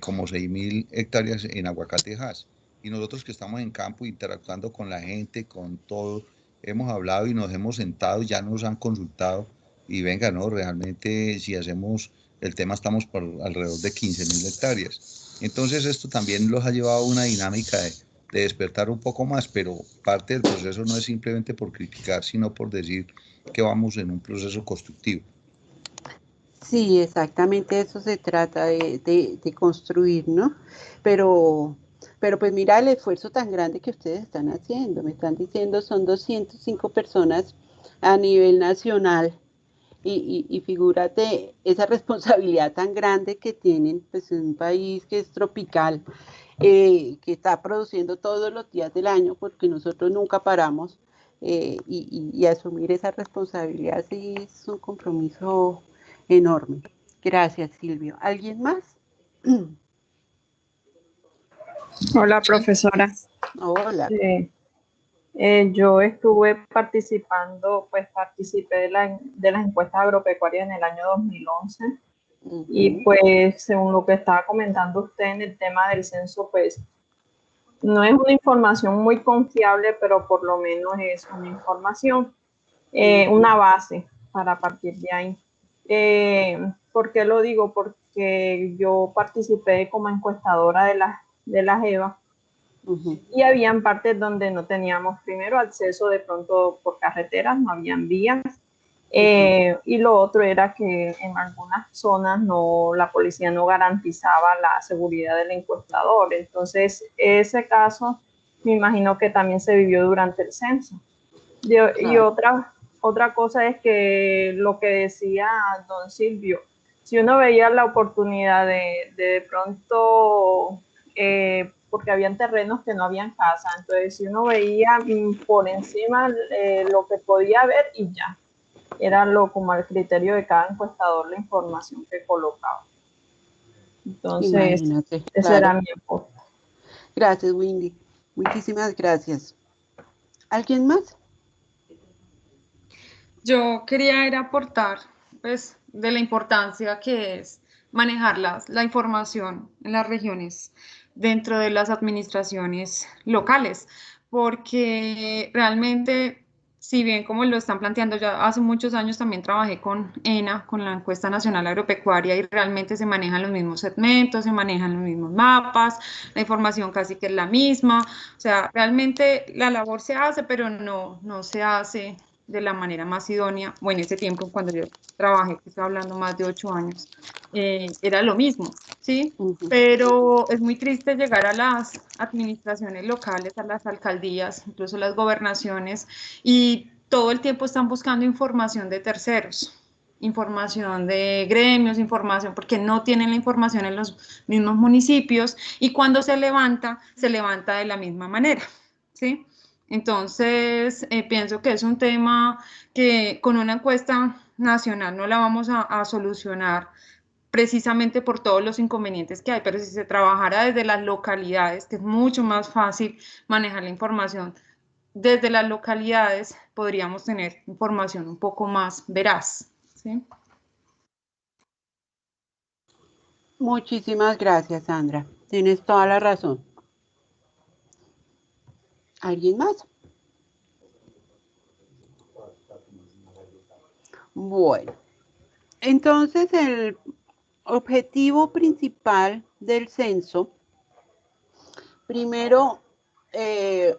como 6.000 hectáreas en aguacatejas, y nosotros que estamos en campo interactuando con la gente, con todo, hemos hablado y nos hemos sentado, ya nos han consultado, y venga, no, realmente si hacemos el tema estamos por alrededor de 15.000 hectáreas. Entonces esto también los ha llevado a una dinámica de despertar un poco más, pero parte del proceso no es simplemente por criticar, sino por decir que vamos en un proceso constructivo. Sí, exactamente eso se trata de construir, ¿no? Pero pues mira el esfuerzo tan grande que ustedes están haciendo. Me están diciendo son 205 personas a nivel nacional, y figúrate esa responsabilidad tan grande que tienen, pues en un país que es tropical, que está produciendo todos los días del año, porque nosotros nunca paramos, y asumir esa responsabilidad sí es un compromiso enorme. Gracias, Silvio. ¿Alguien más? Hola, profesora. Hola. Yo estuve participando, pues participé de las encuestas agropecuarias en el año 2011 y pues según lo que estaba comentando usted en el tema del censo, pues no es una información muy confiable, pero por lo menos es una información, una base para partir de ahí. ¿Por qué lo digo? Porque yo participé como encuestadora de la JEVA. Y habían partes donde no teníamos primero acceso de pronto por carreteras, no habían vías. Y lo otro era que en algunas zonas la policía no garantizaba la seguridad del encuestador. Entonces, ese caso me imagino que también se vivió durante el censo. Y otra cosa es que lo que decía don Silvio, si uno veía la oportunidad de pronto, porque habían terrenos que no habían casa, entonces si uno veía por encima lo que podía ver y ya, era como el criterio de cada encuestador la información que colocaba. Entonces, imagínate, ese era mi aporte. Gracias, Windy. Muchísimas gracias. ¿Alguien más? Yo quería ir a aportar, pues, de la importancia que es manejar la información en las regiones dentro de las administraciones locales, porque realmente, si bien como lo están planteando, ya hace muchos años también trabajé con ENA, con la Encuesta Nacional Agropecuaria, y realmente se manejan los mismos segmentos, se manejan los mismos mapas, la información casi que es la misma, o sea, realmente la labor se hace, pero no se hace de la manera más idónea, o en ese tiempo cuando yo trabajé, que estoy hablando más de 8 años, era lo mismo, ¿sí? Pero es muy triste llegar a las administraciones locales, a las alcaldías, incluso las gobernaciones, y todo el tiempo están buscando información de terceros, información de gremios, información, porque no tienen la información en los mismos municipios, y cuando se levanta de la misma manera, ¿sí? Entonces, pienso que es un tema que con una encuesta nacional no la vamos a solucionar precisamente por todos los inconvenientes que hay, pero si se trabajara desde las localidades, que es mucho más fácil manejar la información, desde las localidades podríamos tener información un poco más veraz, ¿sí? Muchísimas gracias, Sandra. Tienes toda la razón. ¿Alguien más? Bueno, entonces el objetivo principal del censo, primero, es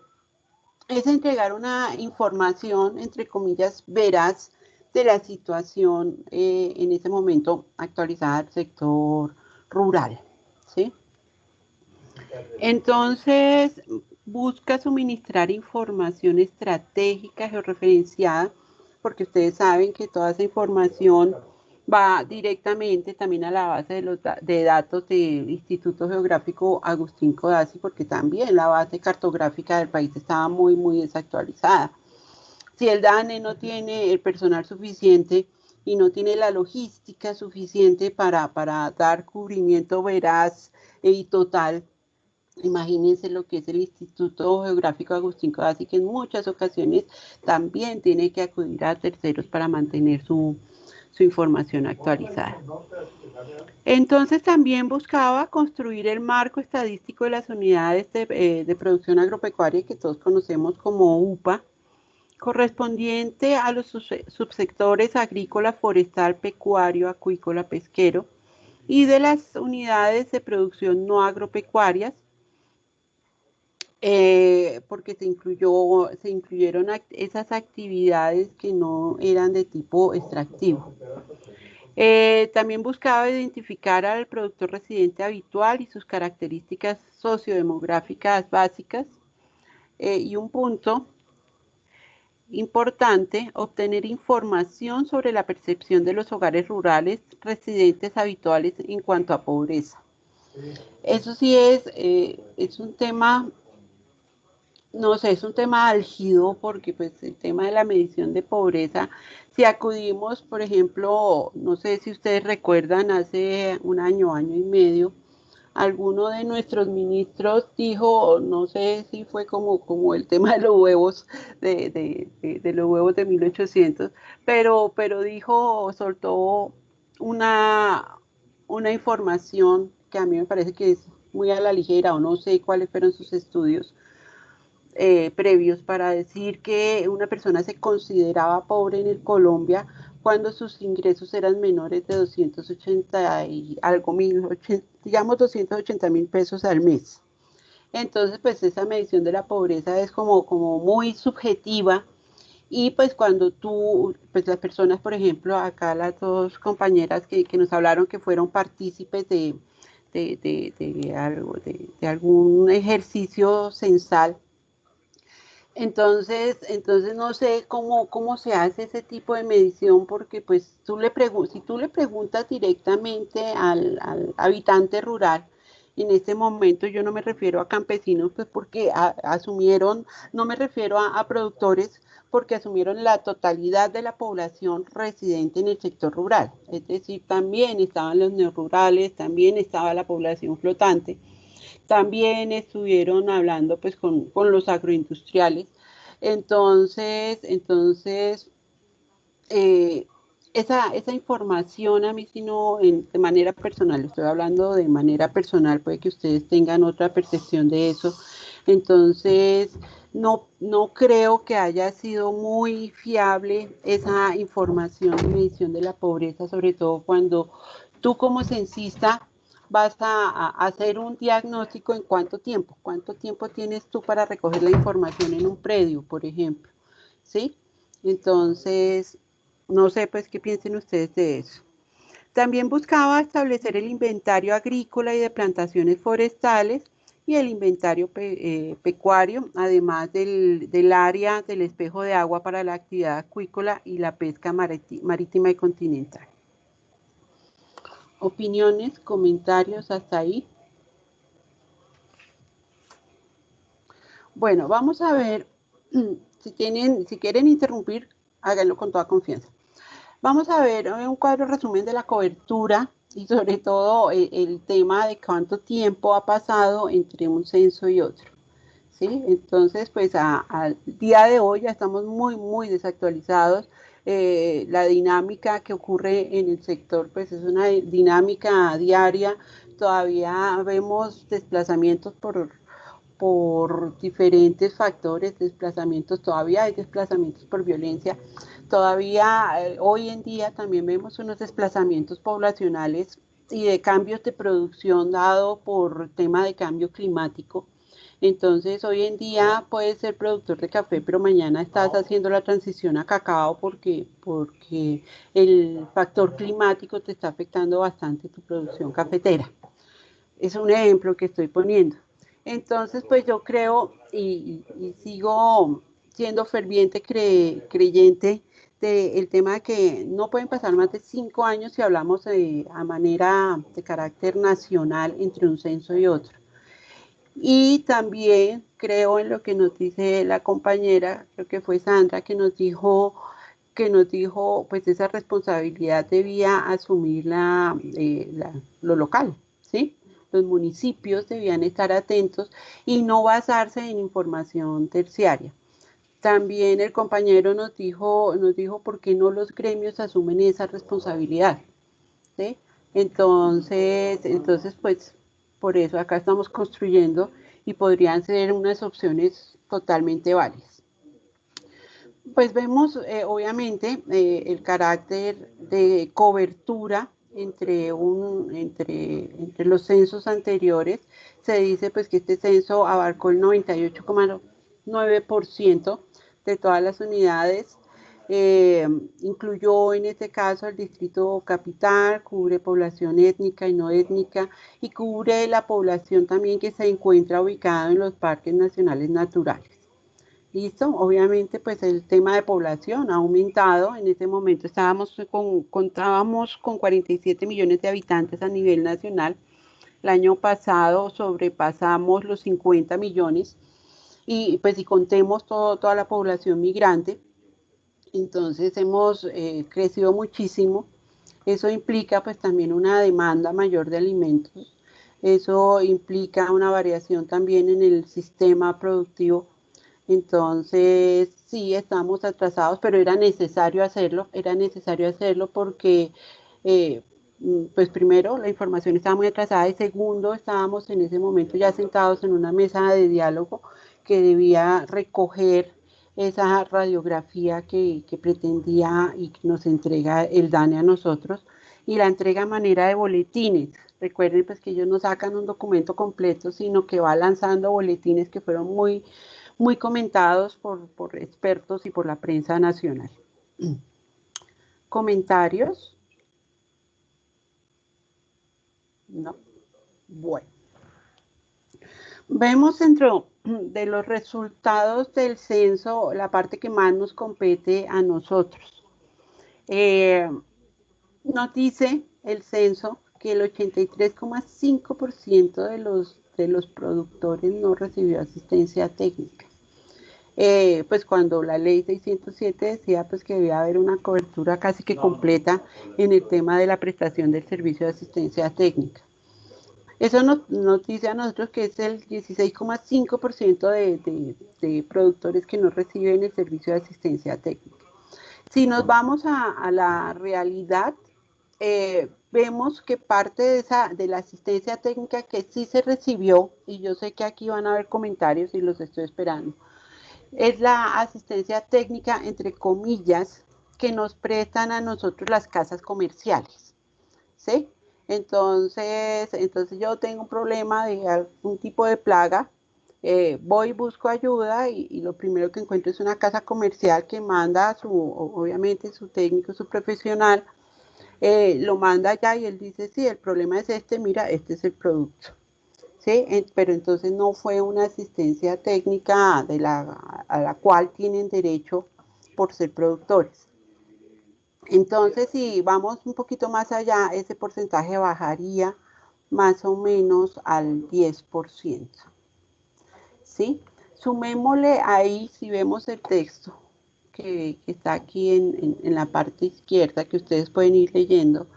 entregar una información, entre comillas, veraz de la situación en ese momento actualizada del sector rural, ¿sí? Entonces, busca suministrar información estratégica georreferenciada, porque ustedes saben que toda esa información va directamente también a la base de datos del Instituto Geográfico Agustín Codazzi, porque también la base cartográfica del país estaba muy desactualizada. Si el DANE no tiene el personal suficiente y no tiene la logística suficiente para dar cubrimiento veraz y total, imagínense lo que es el Instituto Geográfico Agustín Codazzi, que en muchas ocasiones también tiene que acudir a terceros para mantener su información actualizada. Entonces también buscaba construir el marco estadístico de las unidades de producción agropecuaria que todos conocemos como UPA, correspondiente a los subsectores agrícola, forestal, pecuario, acuícola, pesquero, y de las unidades de producción no agropecuarias, porque se incluyeron esas actividades que no eran de tipo extractivo. También buscaba identificar al productor residente habitual y sus características sociodemográficas básicas. Y un punto importante, obtener información sobre la percepción de los hogares rurales residentes habituales en cuanto a pobreza. Eso sí es un tema, no sé, es un tema álgido, porque pues el tema de la medición de pobreza, si acudimos, por ejemplo, no sé si ustedes recuerdan, hace un año y medio, alguno de nuestros ministros dijo, no sé si fue como el tema de los huevos, de los huevos de 1800, pero dijo, soltó una información que a mí me parece que es muy a la ligera, o no sé cuáles fueron sus estudios previos para decir que una persona se consideraba pobre en Colombia cuando sus ingresos eran menores de 280 y algo mil, digamos 280.000 pesos al mes. Entonces, pues esa medición de la pobreza es como muy subjetiva, y pues cuando tú, pues las personas, por ejemplo, acá las dos compañeras que nos hablaron que fueron partícipes de algún ejercicio censal. Entonces no sé cómo se hace ese tipo de medición, porque pues si tú le preguntas directamente al habitante rural, en este momento yo no me refiero a campesinos, pues porque asumieron, no me refiero a productores, porque asumieron la totalidad de la población residente en el sector rural. Es decir, también estaban los neorurales, también estaba la población flotante. También estuvieron hablando pues con los agroindustriales. Entonces esa información a mí, sino de manera personal, estoy hablando de manera personal, puede que ustedes tengan otra percepción de eso. Entonces no creo que haya sido muy fiable esa información de medición de la pobreza, sobre todo cuando tú como censista vas a hacer un diagnóstico en cuánto tiempo tienes tú para recoger la información en un predio, por ejemplo, ¿sí? Entonces, no sé, pues, qué piensen ustedes de eso. También buscaba establecer el inventario agrícola y de plantaciones forestales y el inventario pecuario, además del área del espejo de agua para la actividad acuícola y la pesca marítima y continental. Opiniones, comentarios hasta ahí. Bueno, vamos a ver, si quieren interrumpir, háganlo con toda confianza. Vamos a ver un cuadro resumen de la cobertura y sobre todo el tema de cuánto tiempo ha pasado entre un censo y otro, ¿sí? Entonces, pues al día de hoy ya estamos muy desactualizados. La dinámica que ocurre en el sector, pues es una dinámica diaria. Todavía vemos desplazamientos por diferentes factores, todavía hay desplazamientos por violencia. Todavía hoy en día también vemos unos desplazamientos poblacionales y de cambios de producción dado por tema de cambio climático. Entonces, hoy en día puedes ser productor de café, pero mañana estás haciendo la transición a cacao porque el factor climático te está afectando bastante tu producción cafetera. Es un ejemplo que estoy poniendo. Entonces, pues yo creo y sigo siendo ferviente creyente del tema de que no pueden pasar más de 5 años si hablamos a manera de carácter nacional entre un censo y otro. Y también creo en lo que nos dice la compañera, creo que fue Sandra, que nos dijo pues esa responsabilidad debía asumir lo local, ¿sí? Los municipios debían estar atentos y no basarse en información terciaria. También el compañero nos dijo por qué no los gremios asumen esa responsabilidad, ¿sí? Entonces, pues, por eso acá estamos construyendo y podrían ser unas opciones totalmente válidas. Pues vemos, obviamente, el carácter de cobertura entre los censos anteriores. Se dice pues que este censo abarcó el 98,9% de todas las unidades. Incluyó en este caso el distrito capital, cubre población étnica y no étnica, y cubre la población también que se encuentra ubicada en los parques nacionales naturales. ¿Listo? Obviamente, pues el tema de población ha aumentado. En este momento contábamos con 47 millones de habitantes a nivel nacional. El año pasado sobrepasamos los 50 millones. Y pues si contemos toda la población migrante, entonces hemos crecido muchísimo. Eso implica pues también una demanda mayor de alimentos. Eso implica una variación también en el sistema productivo. Entonces, sí, estamos atrasados, pero era necesario hacerlo porque, pues primero, la información estaba muy atrasada y segundo, estábamos en ese momento ya sentados en una mesa de diálogo que debía recoger esa radiografía que pretendía y que nos entrega el DANE a nosotros, y la entrega a manera de boletines. Recuerden pues que ellos no sacan un documento completo, sino que va lanzando boletines que fueron muy comentados por expertos y por la prensa nacional. ¿Comentarios? No. Bueno. Vemos dentro de los resultados del censo la parte que más nos compete a nosotros. Nos dice el censo que el 83,5% de los productores no recibió asistencia técnica. Pues cuando la ley 607 decía pues que debía haber una cobertura casi que completa en el tema de la prestación del servicio de asistencia técnica. Eso nos dice a nosotros que es el 16,5% de productores que no reciben el servicio de asistencia técnica. Si nos vamos a la realidad, vemos que parte de la asistencia técnica que sí se recibió, y yo sé que aquí van a haber comentarios y los estoy esperando, es la asistencia técnica, entre comillas, que nos prestan a nosotros las casas comerciales, ¿sí? Entonces yo tengo un problema de algún tipo de plaga, voy, busco ayuda y lo primero que encuentro es una casa comercial que manda obviamente su técnico, su profesional, lo manda allá y él dice, sí, el problema es este, mira, este es el producto. ¿Sí? Pero entonces no fue una asistencia técnica a la cual tienen derecho por ser productores. Entonces, si vamos un poquito más allá, ese porcentaje bajaría más o menos al 10%. ¿Sí? Sumémosle ahí, si vemos el texto que está aquí en la parte izquierda, que ustedes pueden ir leyendo,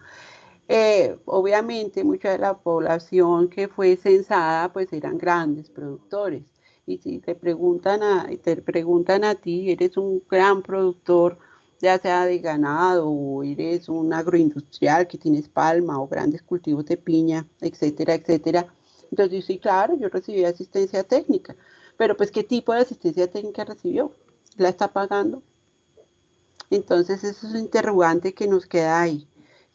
obviamente mucha de la población que fue censada pues eran grandes productores, y si te preguntan a ti, eres un gran productor, ya sea de ganado o eres un agroindustrial que tienes palma o grandes cultivos de piña, etcétera, etcétera. Entonces sí, claro, yo recibí asistencia técnica, pero pues ¿qué tipo de asistencia técnica recibió? ¿La está pagando? Entonces eso es un interrogante que nos queda ahí.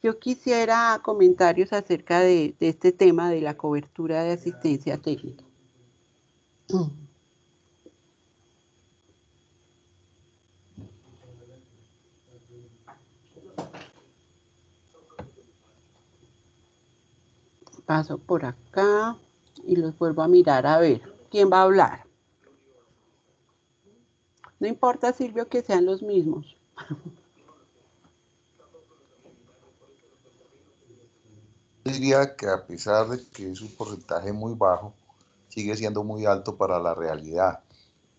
Yo quisiera comentarios acerca de este tema de la cobertura de asistencia técnica. Paso por acá y los vuelvo a mirar a ver quién va a hablar. No importa, Silvio, que sean los mismos. Diría que a pesar de que es un porcentaje muy bajo, sigue siendo muy alto para la realidad,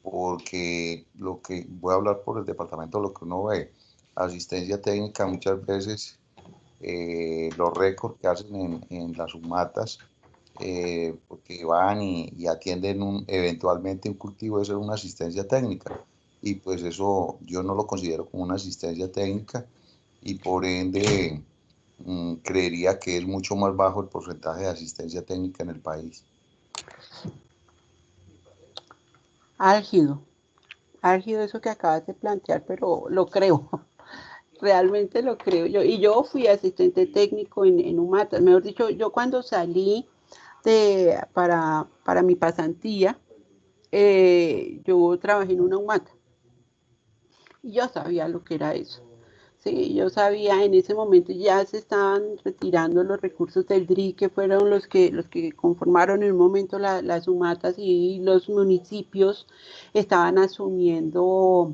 porque lo que voy a hablar por el departamento, lo que uno ve, asistencia técnica muchas veces, los récords que hacen en las sumatas, porque van y atienden eventualmente un cultivo, eso es una asistencia técnica, y pues eso yo no lo considero como una asistencia técnica, y por ende creería que es mucho más bajo el porcentaje de asistencia técnica en el país. Álgido eso que acabas de plantear, pero lo creo, realmente lo creo yo. Y yo fui asistente técnico en UMATA, mejor dicho, yo cuando salí para mi pasantía, yo trabajé en una UMATA y yo sabía lo que era eso. Sí, yo sabía, en ese momento ya se estaban retirando los recursos del DRI, que fueron los que conformaron en un momento las UMATAs, y los municipios estaban asumiendo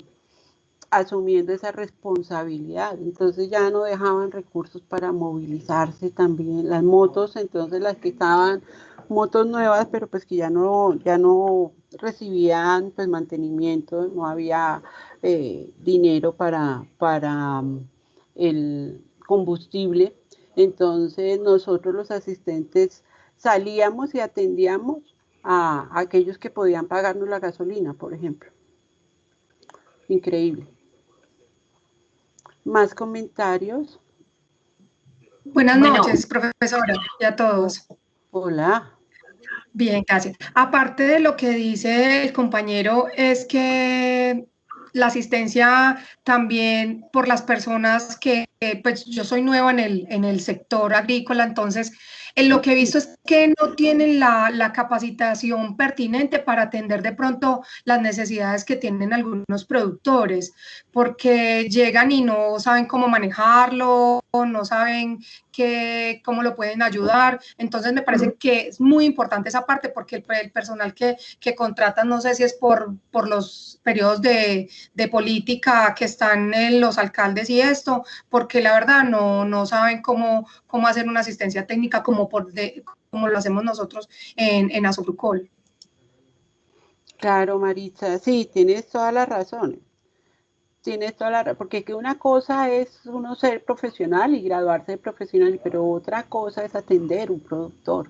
esa responsabilidad. Entonces ya no dejaban recursos para movilizarse también las motos, entonces las que estaban motos nuevas, pero pues que ya no recibían pues mantenimiento, no había dinero para el combustible. Entonces nosotros los asistentes salíamos y atendíamos a aquellos que podían pagarnos la gasolina, por ejemplo. Increíble. ¿Más comentarios? Buenas noches, profesora, y a todos. Hola. Bien, gracias. Aparte de lo que dice el compañero, es que la asistencia también por las personas que, pues yo soy nueva en el sector agrícola, entonces lo que he visto es que no tienen la capacitación pertinente para atender de pronto las necesidades que tienen algunos productores, porque llegan y no saben cómo manejarlo, no saben cómo lo pueden ayudar. Entonces me parece que es muy importante esa parte, porque el personal que contratan, no sé si es por los periodos de política que están en los alcaldes y esto, porque la verdad no saben cómo hacer una asistencia técnica como lo hacemos nosotros en Asofrucol. Claro, Maritza, sí, tienes toda la razón. Tienes toda la razón, porque que una cosa es uno ser profesional y graduarse de profesional, pero otra cosa es atender un productor.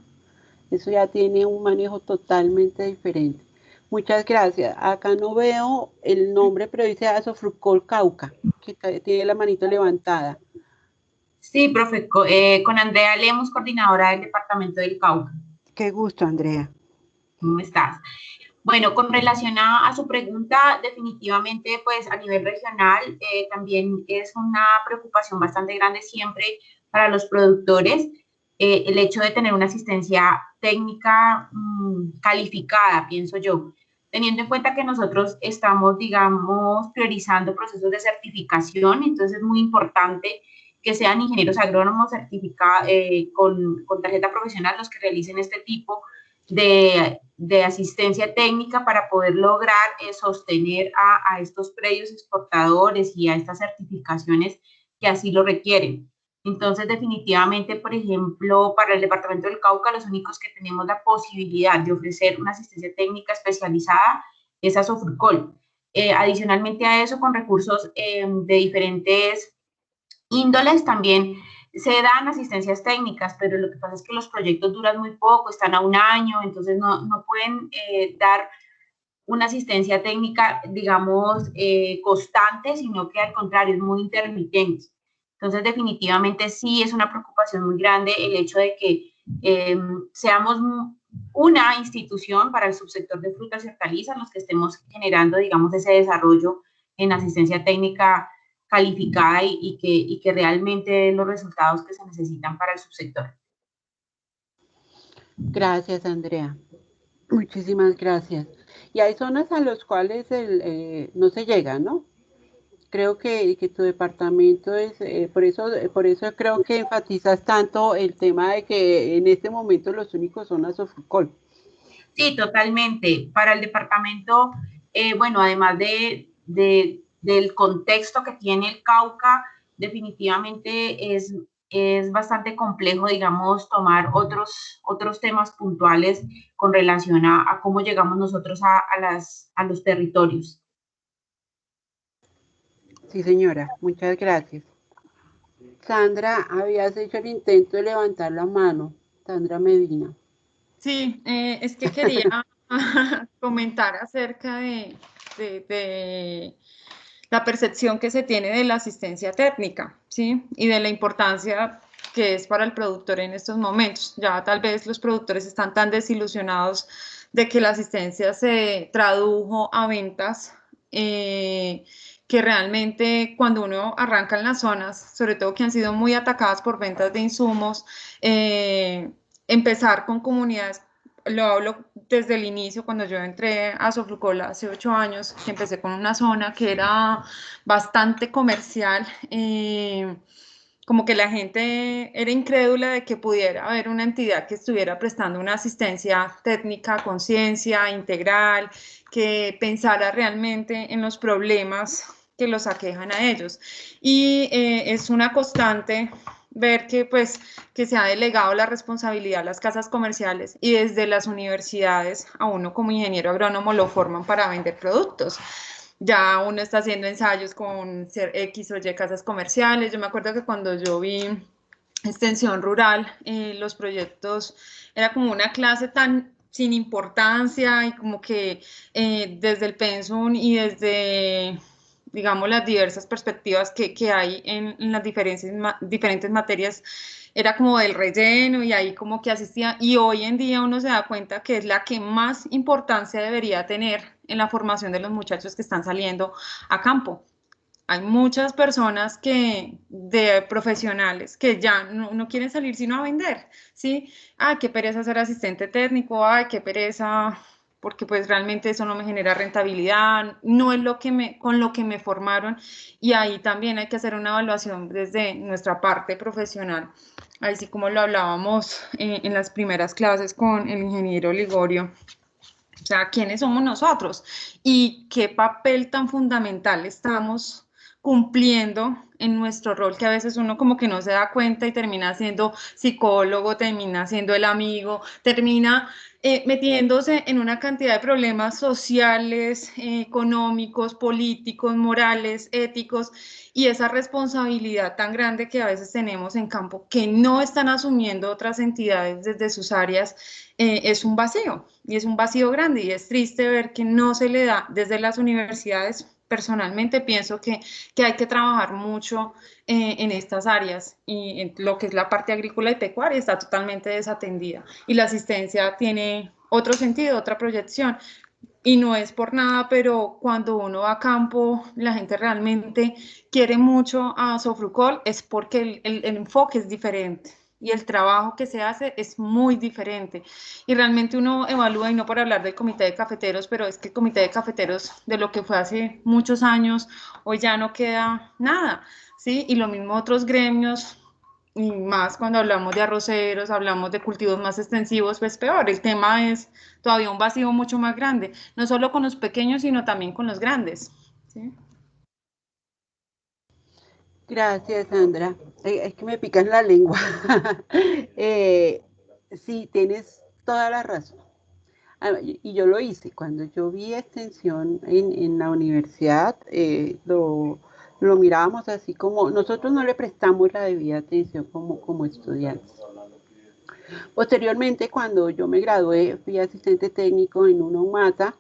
Eso ya tiene un manejo totalmente diferente. Muchas gracias. Acá no veo el nombre, pero dice Asofrucol Cauca, que tiene la manito levantada. Sí, profe, con Andrea Lemos, coordinadora del departamento del Cauca. Qué gusto, Andrea. ¿Cómo estás? Bueno, con relación a su pregunta, definitivamente, pues a nivel regional también es una preocupación bastante grande siempre para los productores el hecho de tener una asistencia técnica calificada, pienso yo, teniendo en cuenta que nosotros estamos, digamos, priorizando procesos de certificación, entonces es muy importante que sean ingenieros agrónomos certificados con tarjeta profesional los que realicen este tipo de asistencia técnica para poder lograr sostener a estos predios exportadores y a estas certificaciones que así lo requieren. Entonces, definitivamente, por ejemplo, para el departamento del Cauca, los únicos que tenemos la posibilidad de ofrecer una asistencia técnica especializada es Asofrucol. Adicionalmente a eso, con recursos de diferentes índoles también se dan asistencias técnicas, pero lo que pasa es que los proyectos duran muy poco, están a un año, entonces no pueden dar una asistencia técnica, digamos, constante, sino que al contrario, es muy intermitente. Entonces, definitivamente sí es una preocupación muy grande el hecho de que seamos una institución para el subsector de frutas y hortalizas, los que estemos generando, digamos, ese desarrollo en asistencia técnica calificada y que realmente den los resultados que se necesitan para el subsector. Gracias, Andrea. Muchísimas gracias. Y hay zonas a las cuales no se llega, ¿no? Creo que tu departamento es, por eso creo que enfatizas tanto el tema de que en este momento los únicos son Asofrucol. Sí, totalmente. Para el departamento, bueno, además del contexto que tiene el Cauca, definitivamente es bastante complejo, digamos, tomar otros temas puntuales con relación a cómo llegamos nosotros a los territorios. Sí, señora, muchas gracias. Sandra, habías hecho el intento de levantar la mano. Sandra Medina. Sí, es que quería comentar acerca de la percepción que se tiene de la asistencia técnica, ¿sí? Y de la importancia que es para el productor en estos momentos. Ya tal vez los productores están tan desilusionados de que la asistencia se tradujo a ventas, que realmente cuando uno arranca en las zonas, sobre todo que han sido muy atacadas por ventas de insumos, empezar con comunidades, lo hablo desde el inicio, cuando yo entré a Asofrucol hace 8 años, que empecé con una zona que era bastante comercial, como que la gente era incrédula de que pudiera haber una entidad que estuviera prestando una asistencia técnica, conciencia, integral, que pensara realmente en los problemas que los aquejan a ellos. Y es una constante ver que se ha delegado la responsabilidad a las casas comerciales y desde las universidades a uno como ingeniero agrónomo lo forman para vender productos. Ya uno está haciendo ensayos con X o Y casas comerciales. Yo me acuerdo que cuando yo vi extensión rural, los proyectos, era como una clase tan sin importancia y como que desde el pensum y desde, digamos, las diversas perspectivas que hay en las diferentes materias, era como del relleno y ahí como que asistía, y hoy en día uno se da cuenta que es la que más importancia debería tener en la formación de los muchachos que están saliendo a campo. Hay muchas personas de profesionales que ya no quieren salir sino a vender, ¿sí? Ay, qué pereza ser asistente técnico, ay, qué pereza, porque pues realmente eso no me genera rentabilidad, no es con lo que me formaron, y ahí también hay que hacer una evaluación desde nuestra parte profesional. Ahí sí, como lo hablábamos en las primeras clases con el ingeniero Ligorio. O sea, ¿quiénes somos nosotros? ¿Y qué papel tan fundamental estamos cumpliendo en nuestro rol, que a veces uno como que no se da cuenta y termina siendo psicólogo, termina siendo el amigo, termina metiéndose en una cantidad de problemas sociales, económicos, políticos, morales, éticos, y esa responsabilidad tan grande que a veces tenemos en campo, que no están asumiendo otras entidades desde sus áreas, es un vacío, y es un vacío grande, y es triste ver que no se le da desde las universidades. Personalmente pienso que hay que trabajar mucho en estas áreas, y en lo que es la parte agrícola y pecuaria está totalmente desatendida, y la asistencia tiene otro sentido, otra proyección. Y no es por nada, pero cuando uno va a campo, la gente realmente quiere mucho a Sofrucol, es porque el enfoque es diferente y el trabajo que se hace es muy diferente. Y realmente uno evalúa, y no por hablar del comité de cafeteros, pero es que el comité de cafeteros de lo que fue hace muchos años, hoy ya no queda nada, ¿sí? Y lo mismo otros gremios, y más cuando hablamos de arroceros, hablamos de cultivos más extensivos, pues peor. El tema es todavía un vacío mucho más grande, no solo con los pequeños, sino también con los grandes, ¿sí? Gracias, Sandra. Es que me pican la lengua. Sí, tienes toda la razón. Y yo lo hice. Cuando yo vi extensión en la universidad, lo mirábamos así como, nosotros no le prestamos la debida atención como estudiantes. Posteriormente, cuando yo me gradué, fui asistente técnico en una UMATA.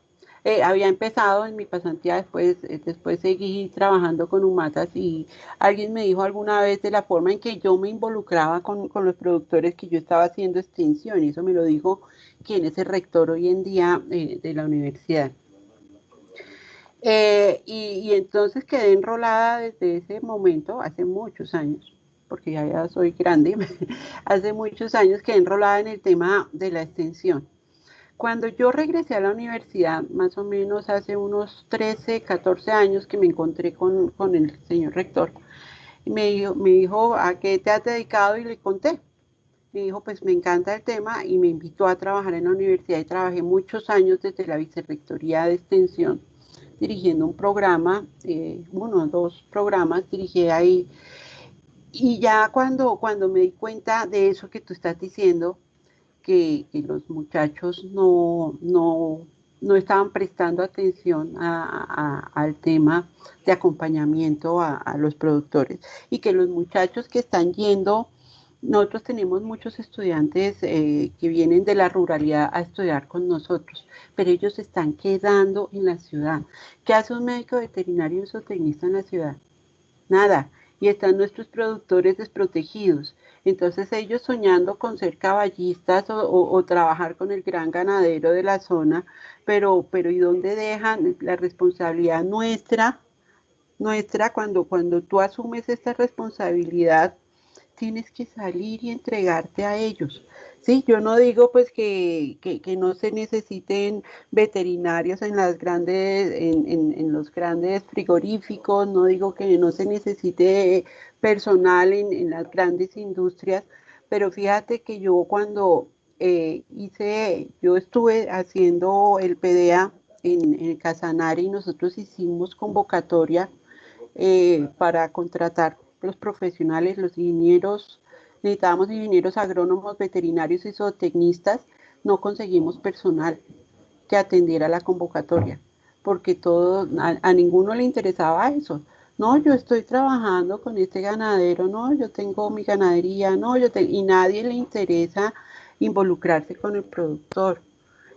Había empezado en mi pasantía, después seguí trabajando con UMATAS, y alguien me dijo alguna vez de la forma en que yo me involucraba con los productores, que yo estaba haciendo extensión, y eso me lo dijo quien es el rector hoy en día de la universidad. Y entonces quedé enrolada desde ese momento, hace muchos años, porque ya soy grande, hace muchos años quedé enrolada en el tema de la extensión. Cuando yo regresé a la universidad, más o menos hace unos 13, 14 años, que me encontré con el señor rector, y me dijo, ¿a qué te has dedicado? Y le conté. Me dijo, pues me encanta el tema, y me invitó a trabajar en la universidad, y trabajé muchos años desde la vicerrectoría de extensión, dirigiendo un programa, 2 programas dirigí ahí. Y ya cuando me di cuenta de eso que tú estás diciendo, que los muchachos no estaban prestando atención al tema de acompañamiento a los productores, y que los muchachos que están yendo, nosotros tenemos muchos estudiantes que vienen de la ruralidad a estudiar con nosotros, pero ellos se están quedando en la ciudad. ¿Qué hace un médico veterinario y un zootecnista en la ciudad? Nada. Y están nuestros productores desprotegidos. Entonces ellos soñando con ser caballistas o trabajar con el gran ganadero de la zona, pero ¿y dónde dejan la responsabilidad nuestra cuando tú asumes esta responsabilidad? Tienes que salir y entregarte a ellos. Sí, yo no digo pues que no se necesiten veterinarios en los grandes frigoríficos, no digo que no se necesite personal en las grandes industrias, pero fíjate que yo cuando yo estuve haciendo el PDA en Casanare, y nosotros hicimos convocatoria para contratar los profesionales, los ingenieros. Necesitábamos ingenieros agrónomos, veterinarios y zootecnistas. No conseguimos personal que atendiera la convocatoria, porque a ninguno le interesaba eso. no, yo estoy trabajando con este ganadero, no, yo tengo mi ganadería, no, y nadie le interesa involucrarse con el productor.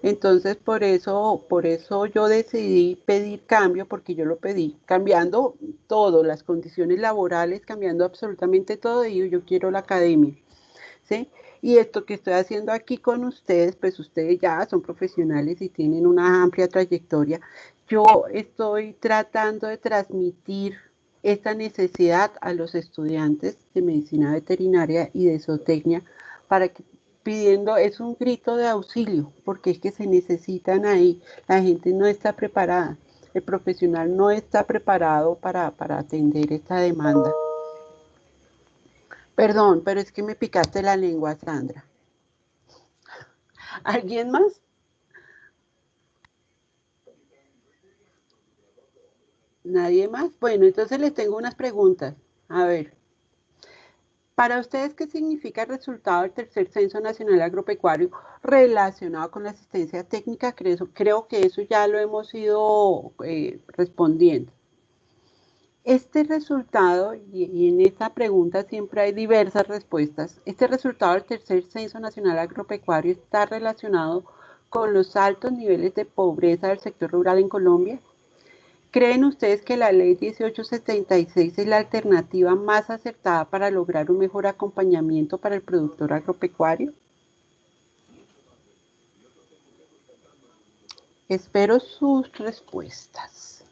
Entonces, por eso yo decidí pedir cambio, porque yo lo pedí, cambiando todo, las condiciones laborales, cambiando absolutamente todo, y yo quiero la academia, ¿sí? Y esto que estoy haciendo aquí con ustedes, pues ustedes ya son profesionales y tienen una amplia trayectoria. Yo estoy tratando de transmitir esta necesidad a los estudiantes de medicina veterinaria y de zootecnia para que pidiendo, es un grito de auxilio, porque es que se necesitan ahí, la gente no está preparada, el profesional no está preparado para atender esta demanda. Perdón, pero es que me picaste la lengua, Sandra. ¿Alguien más? ¿Nadie más? Bueno, entonces les tengo unas preguntas. A ver. Para ustedes, ¿qué significa el resultado del tercer Censo Nacional Agropecuario relacionado con la asistencia técnica? Creo que eso ya lo hemos ido respondiendo. Este resultado, y en esta pregunta siempre hay diversas respuestas, este resultado del tercer Censo Nacional Agropecuario está relacionado con los altos niveles de pobreza del sector rural en Colombia. ¿Creen ustedes que la ley 1876 es la alternativa más acertada para lograr un mejor acompañamiento para el productor agropecuario? Espero sus respuestas.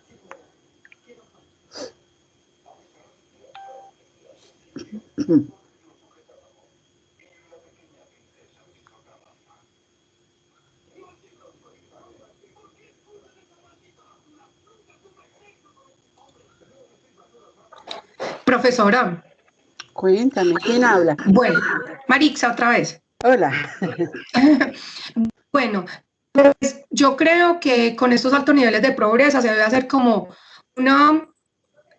Profesora. Cuéntame, ¿quién habla? Bueno, Marixa otra vez. Hola. Bueno, pues yo creo que con estos altos niveles de pobreza se debe hacer como una,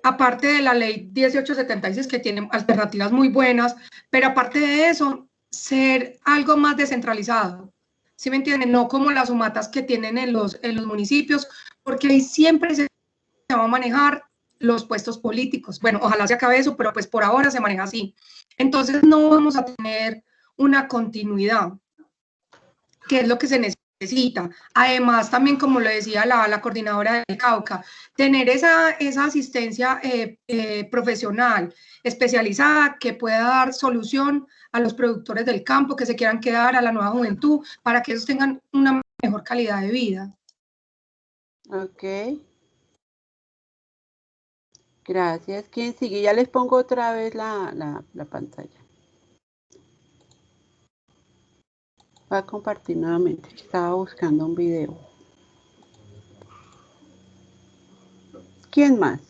aparte de la ley 1876 que tiene alternativas muy buenas, pero aparte de eso, ser algo más descentralizado. ¿Sí me entienden? No como las sumatas que tienen en los municipios, porque ahí siempre se va a manejar los puestos políticos. Bueno, ojalá se acabe eso, pero pues por ahora se maneja así. Entonces no vamos a tener una continuidad, que es lo que se necesita. Además, también como lo decía la coordinadora del Cauca, tener esa asistencia profesional, especializada, que pueda dar solución a los productores del campo que se quieran quedar, a la nueva juventud, para que ellos tengan una mejor calidad de vida. Ok. Gracias. ¿Quién sigue? Ya les pongo otra vez la pantalla. Voy a compartir nuevamente. Estaba buscando un video. ¿Quién más?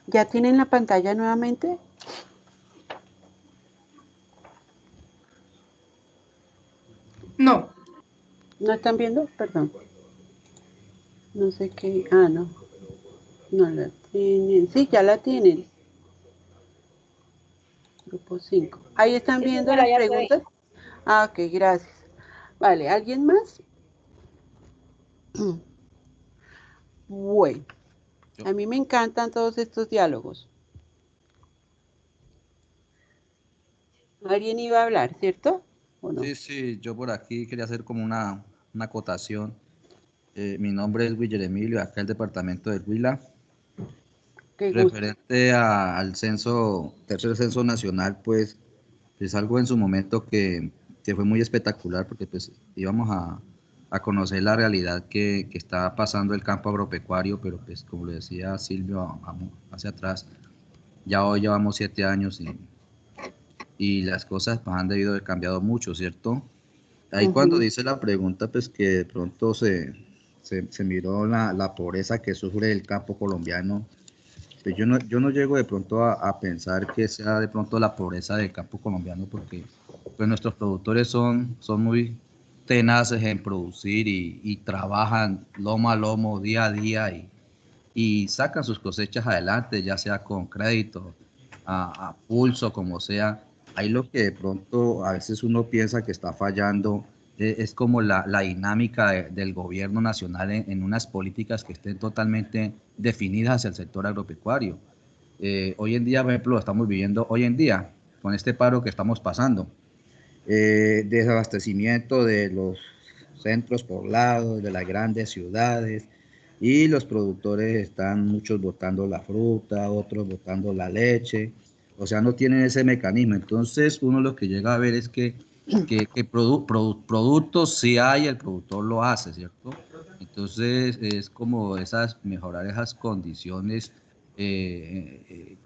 ¿Ya tienen la pantalla nuevamente? No. ¿No están viendo? Perdón. No sé qué. Ah, no. No la tienen. Sí, ya la tienen. Grupo 5. Ahí están viendo las preguntas. Ah, ok, gracias. Vale, ¿alguien más? Bueno, a mí me encantan todos estos diálogos. ¿Alguien iba a hablar, cierto? ¿O no? Sí, yo por aquí quería hacer como una acotación. Mi nombre es Guillermo Emilio, acá el departamento de Huila. Referente al tercer censo nacional, pues es algo en su momento que fue muy espectacular, porque pues íbamos a conocer la realidad que está pasando el campo agropecuario, pero pues como le decía Silvio hacia atrás, ya hoy llevamos 7 años y las cosas pues, han debido haber cambiado mucho, ¿cierto? Ahí cuando dice la pregunta, pues que de pronto se miró la pobreza que sufre el campo colombiano, pues yo no llego de pronto a pensar que sea de pronto la pobreza del campo colombiano, porque pues nuestros productores son muy tenaces en producir y trabajan lomo a lomo, día a día, y sacan sus cosechas adelante, ya sea con crédito, a pulso, como sea. Ahí lo que de pronto a veces uno piensa que está fallando es como la dinámica del gobierno nacional en unas políticas que estén totalmente definidas hacia el sector agropecuario. Hoy en día, por ejemplo, lo estamos viviendo hoy en día con este paro que estamos pasando. Desabastecimiento de los centros poblados, de las grandes ciudades, y los productores están muchos botando la fruta, otros botando la leche, o sea, no tienen ese mecanismo. Entonces uno lo que llega a ver es que productos sí hay, el productor lo hace, ¿cierto? Entonces es como mejorar esas condiciones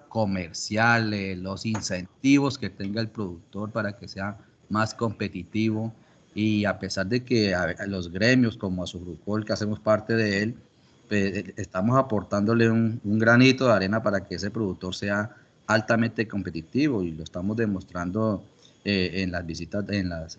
comerciales, los incentivos que tenga el productor para que sea más competitivo. Y a pesar de que a los gremios como Asogrucol, que hacemos parte de él, pues, estamos aportándole un granito de arena para que ese productor sea altamente competitivo, y lo estamos demostrando en las visitas, en las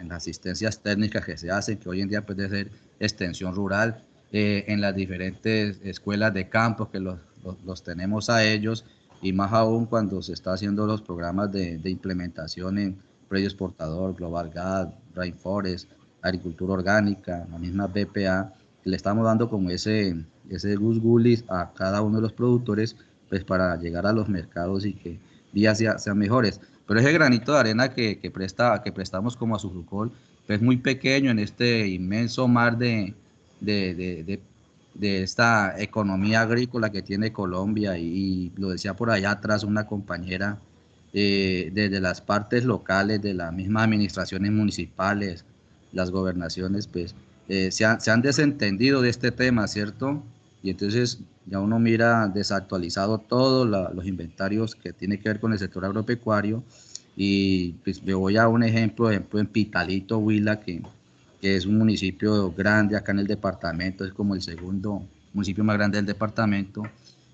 asistencias técnicas que se hacen, que hoy en día puede ser extensión rural, en las diferentes escuelas de campo que los tenemos a ellos, y más aún cuando se está haciendo los programas de implementación en Predio Exportador, Global GAD, Rainforest, Agricultura Orgánica, la misma BPA, le estamos dando como ese gusgulis a cada uno de los productores, pues para llegar a los mercados y que días sean mejores. Pero ese granito de arena que prestamos como Asogrucol, pues muy pequeño en este inmenso mar de esta economía agrícola que tiene Colombia, y lo decía por allá atrás una compañera, desde las partes locales, de las mismas administraciones municipales, las gobernaciones, pues se han desentendido de este tema, ¿cierto? Y entonces ya uno mira desactualizado todos los inventarios que tiene que ver con el sector agropecuario. Y pues me voy a un ejemplo en Pitalito, Huila, que es un municipio grande acá en el departamento, es como el segundo municipio más grande del departamento.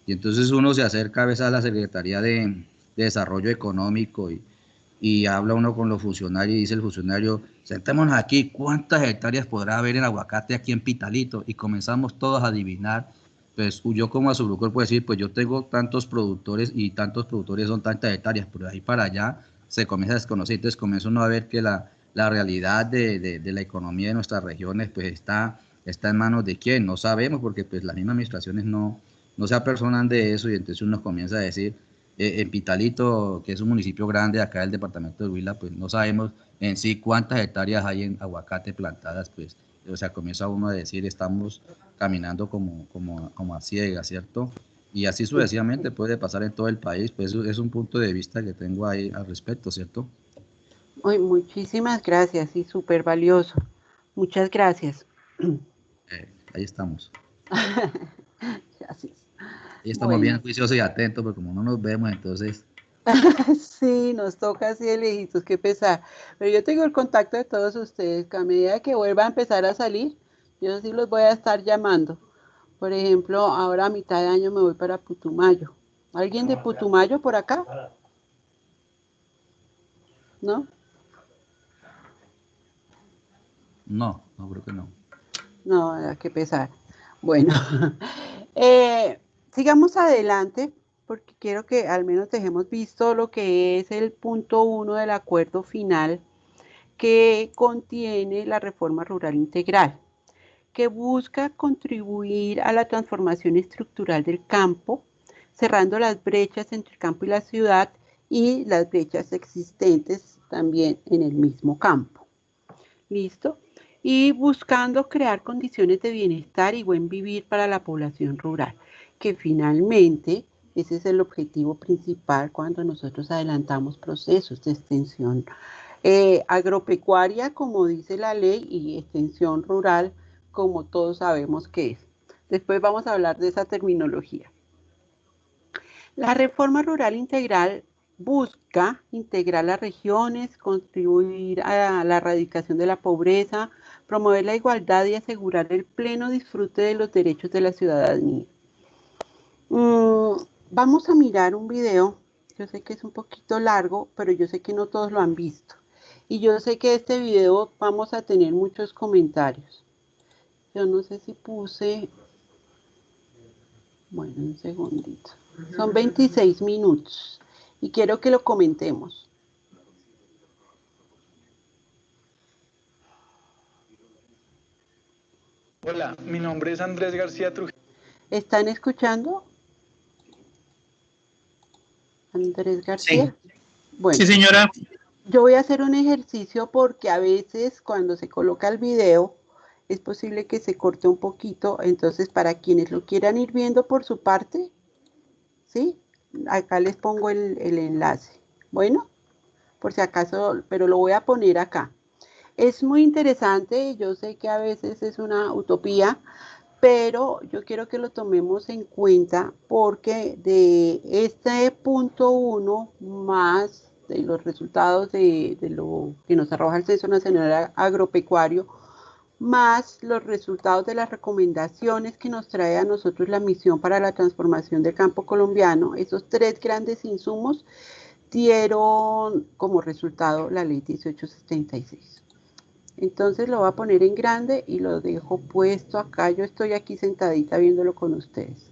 Y entonces uno se acerca a veces a la Secretaría de Desarrollo Económico y habla uno con los funcionarios, y dice el funcionario: sentémonos aquí, ¿cuántas hectáreas podrá haber en aguacate aquí en Pitalito? Y comenzamos todos a adivinar. Pues yo como Asogrucol puedo decir, pues yo tengo tantos productores y tantos productores son tantas hectáreas, pero de ahí para allá se comienza a desconocer. Entonces comienza uno a ver que la realidad de la economía de nuestras regiones pues está en manos de quién, no sabemos, porque pues las mismas administraciones no se apersonan de eso, y entonces uno comienza a decir, en Pitalito, que es un municipio grande acá del departamento de Huila, pues no sabemos en sí cuántas hectáreas hay en aguacate plantadas, pues, o sea, comienza uno a decir, estamos caminando como a ciegas, ¿cierto? Y así sucesivamente puede pasar en todo el país, pues es un punto de vista que tengo ahí al respecto, ¿cierto? Muchísimas gracias, y súper valioso. Muchas gracias. Ahí estamos. Gracias. Ahí estamos bien juiciosos y atentos, porque como no nos vemos, entonces... Sí, nos toca así de lejitos, qué pesar. Pero yo tengo el contacto de todos ustedes, que a medida que vuelva a empezar a salir, yo sí los voy a estar llamando. Por ejemplo, ahora a mitad de año me voy para Putumayo. ¿Alguien de Putumayo por acá? ¿No? No, creo que no. No, qué pesar. Bueno, sigamos adelante, porque quiero que al menos dejemos visto lo que es el punto 1 del acuerdo final, que contiene la reforma rural integral, que busca contribuir a la transformación estructural del campo, cerrando las brechas entre el campo y la ciudad, y las brechas existentes también en el mismo campo. ¿Listo? Y buscando crear condiciones de bienestar y buen vivir para la población rural, que finalmente ese es el objetivo principal cuando nosotros adelantamos procesos de extensión agropecuaria, como dice la ley, y extensión rural, como todos sabemos que es. Después vamos a hablar de esa terminología. La reforma rural integral busca integrar las regiones, contribuir a la erradicación de la pobreza, promover la igualdad y asegurar el pleno disfrute de los derechos de la ciudadanía. Vamos a mirar un video. Yo sé que es un poquito largo, pero yo sé que no todos lo han visto. Y yo sé que este video vamos a tener muchos comentarios. Yo no sé si puse... Bueno, un segundito. Son 26 minutos y quiero que lo comentemos. Hola, mi nombre es Andrés García Trujillo. ¿Están escuchando? Andrés García. Sí. Bueno, Sí, señora. Yo voy a hacer un ejercicio porque a veces cuando se coloca el video es posible que se corte un poquito, entonces para quienes lo quieran ir viendo por su parte, ¿sí? Acá les pongo el enlace. Bueno, por si acaso, pero lo voy a poner acá. Es muy interesante, yo sé que a veces es una utopía, pero yo quiero que lo tomemos en cuenta porque de este punto 1 más de los resultados de lo que nos arroja el Censo Nacional Agropecuario, más los resultados de las recomendaciones que nos trae a nosotros la misión para la transformación del campo colombiano, esos 3 grandes insumos dieron como resultado la ley 1876. Entonces lo voy a poner en grande y lo dejo puesto acá. Yo estoy aquí sentadita viéndolo con ustedes.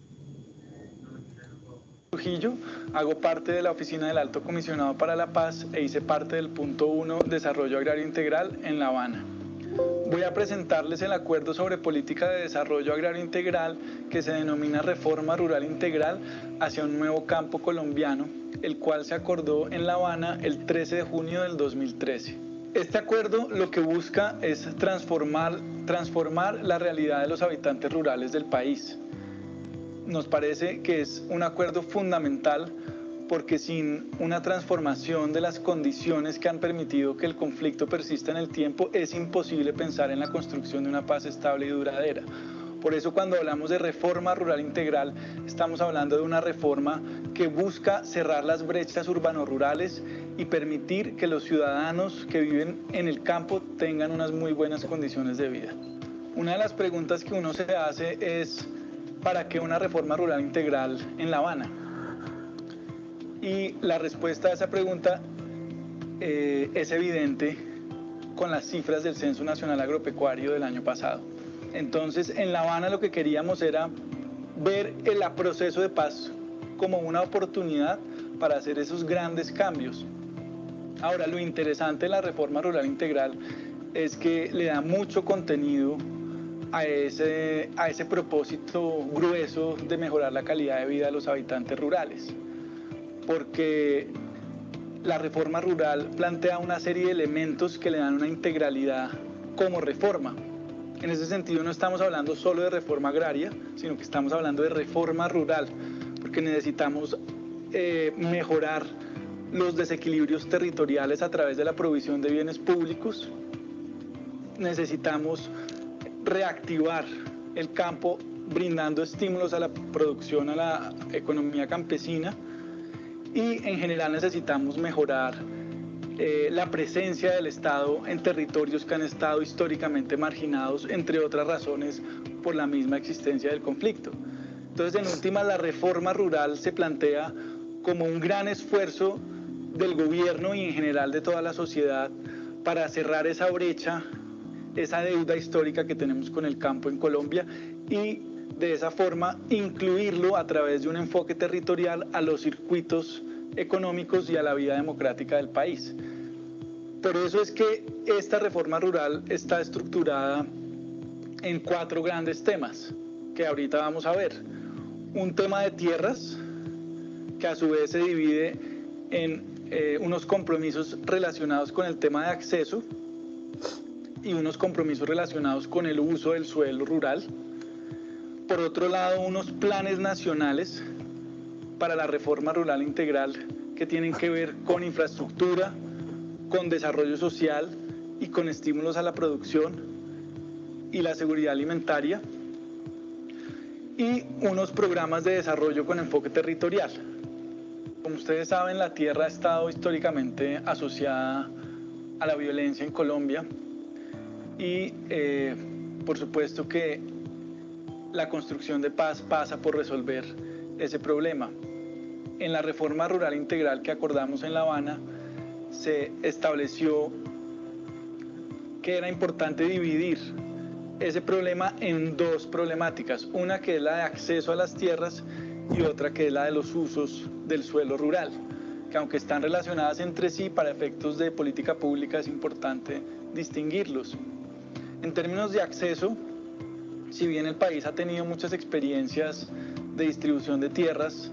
Trujillo, hago parte de la oficina del Alto Comisionado para la Paz e hice parte del punto 1, Desarrollo Agrario Integral en La Habana. Voy a presentarles el acuerdo sobre política de desarrollo agrario integral que se denomina Reforma Rural Integral hacia un nuevo campo colombiano, el cual se acordó en La Habana el 13 de junio del 2013. Este acuerdo lo que busca es transformar la realidad de los habitantes rurales del país. Nos parece que es un acuerdo fundamental porque sin una transformación de las condiciones que han permitido que el conflicto persista en el tiempo, es imposible pensar en la construcción de una paz estable y duradera. Por eso cuando hablamos de reforma rural integral, estamos hablando de una reforma que busca cerrar las brechas urbano-rurales y permitir que los ciudadanos que viven en el campo tengan unas muy buenas condiciones de vida. Una de las preguntas que uno se hace es, ¿para qué una reforma rural integral en La Habana? Y la respuesta a esa pregunta es evidente con las cifras del Censo Nacional Agropecuario del año pasado. Entonces, en La Habana lo que queríamos era ver el proceso de paz como una oportunidad para hacer esos grandes cambios. Ahora, lo interesante de la reforma rural integral es que le da mucho contenido a ese propósito grueso de mejorar la calidad de vida de los habitantes rurales. Porque la reforma rural plantea una serie de elementos que le dan una integralidad como reforma. En ese sentido no estamos hablando solo de reforma agraria, sino que estamos hablando de reforma rural, porque necesitamos mejorar los desequilibrios territoriales a través de la provisión de bienes públicos. Necesitamos reactivar el campo brindando estímulos a la producción, a la economía campesina. Y en general necesitamos mejorar la presencia del Estado en territorios que han estado históricamente marginados, entre otras razones, por la misma existencia del conflicto. Entonces, en última, la reforma rural se plantea como un gran esfuerzo del gobierno y en general de toda la sociedad para cerrar esa brecha, esa deuda histórica que tenemos con el campo en Colombia y de esa forma incluirlo a través de un enfoque territorial a los circuitos económicos y a la vida democrática del país. Por eso es que esta reforma rural está estructurada en 4 grandes temas que ahorita vamos a ver. Un tema de tierras que a su vez se divide en unos compromisos relacionados con el tema de acceso y unos compromisos relacionados con el uso del suelo rural. Por otro lado, unos planes nacionales para la reforma rural integral que tienen que ver con infraestructura, con desarrollo social y con estímulos a la producción y la seguridad alimentaria, y unos programas de desarrollo con enfoque territorial. Como ustedes saben, la tierra ha estado históricamente asociada a la violencia en Colombia y por supuesto que la construcción de paz pasa por resolver ese problema. En la reforma rural integral que acordamos en La Habana se estableció que era importante dividir ese problema en 2 problemáticas, una que es la de acceso a las tierras y otra que es la de los usos del suelo rural, que aunque están relacionadas entre sí, para efectos de política pública es importante distinguirlos. En términos de acceso, si bien el país ha tenido muchas experiencias de distribución de tierras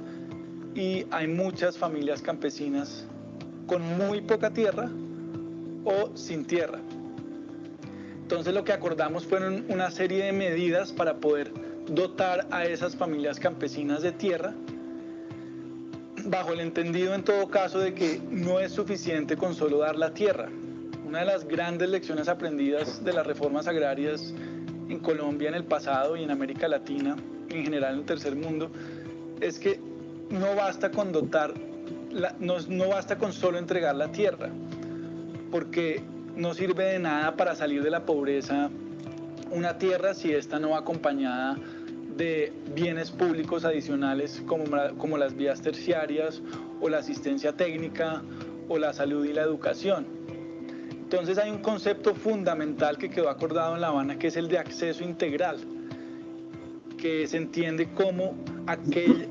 y hay muchas familias campesinas con muy poca tierra o sin tierra. Entonces lo que acordamos fueron una serie de medidas para poder dotar a esas familias campesinas de tierra, bajo el entendido en todo caso de que no es suficiente con solo dar la tierra. Una de las grandes lecciones aprendidas de las reformas agrarias en Colombia en el pasado y en América Latina, en general en el tercer mundo, es que no basta con dotar, no basta con solo entregar la tierra, porque no sirve de nada para salir de la pobreza una tierra si esta no va acompañada de bienes públicos adicionales como las vías terciarias o la asistencia técnica o la salud y la educación. Entonces hay un concepto fundamental que quedó acordado en La Habana, que es el de acceso integral, que se entiende como aquel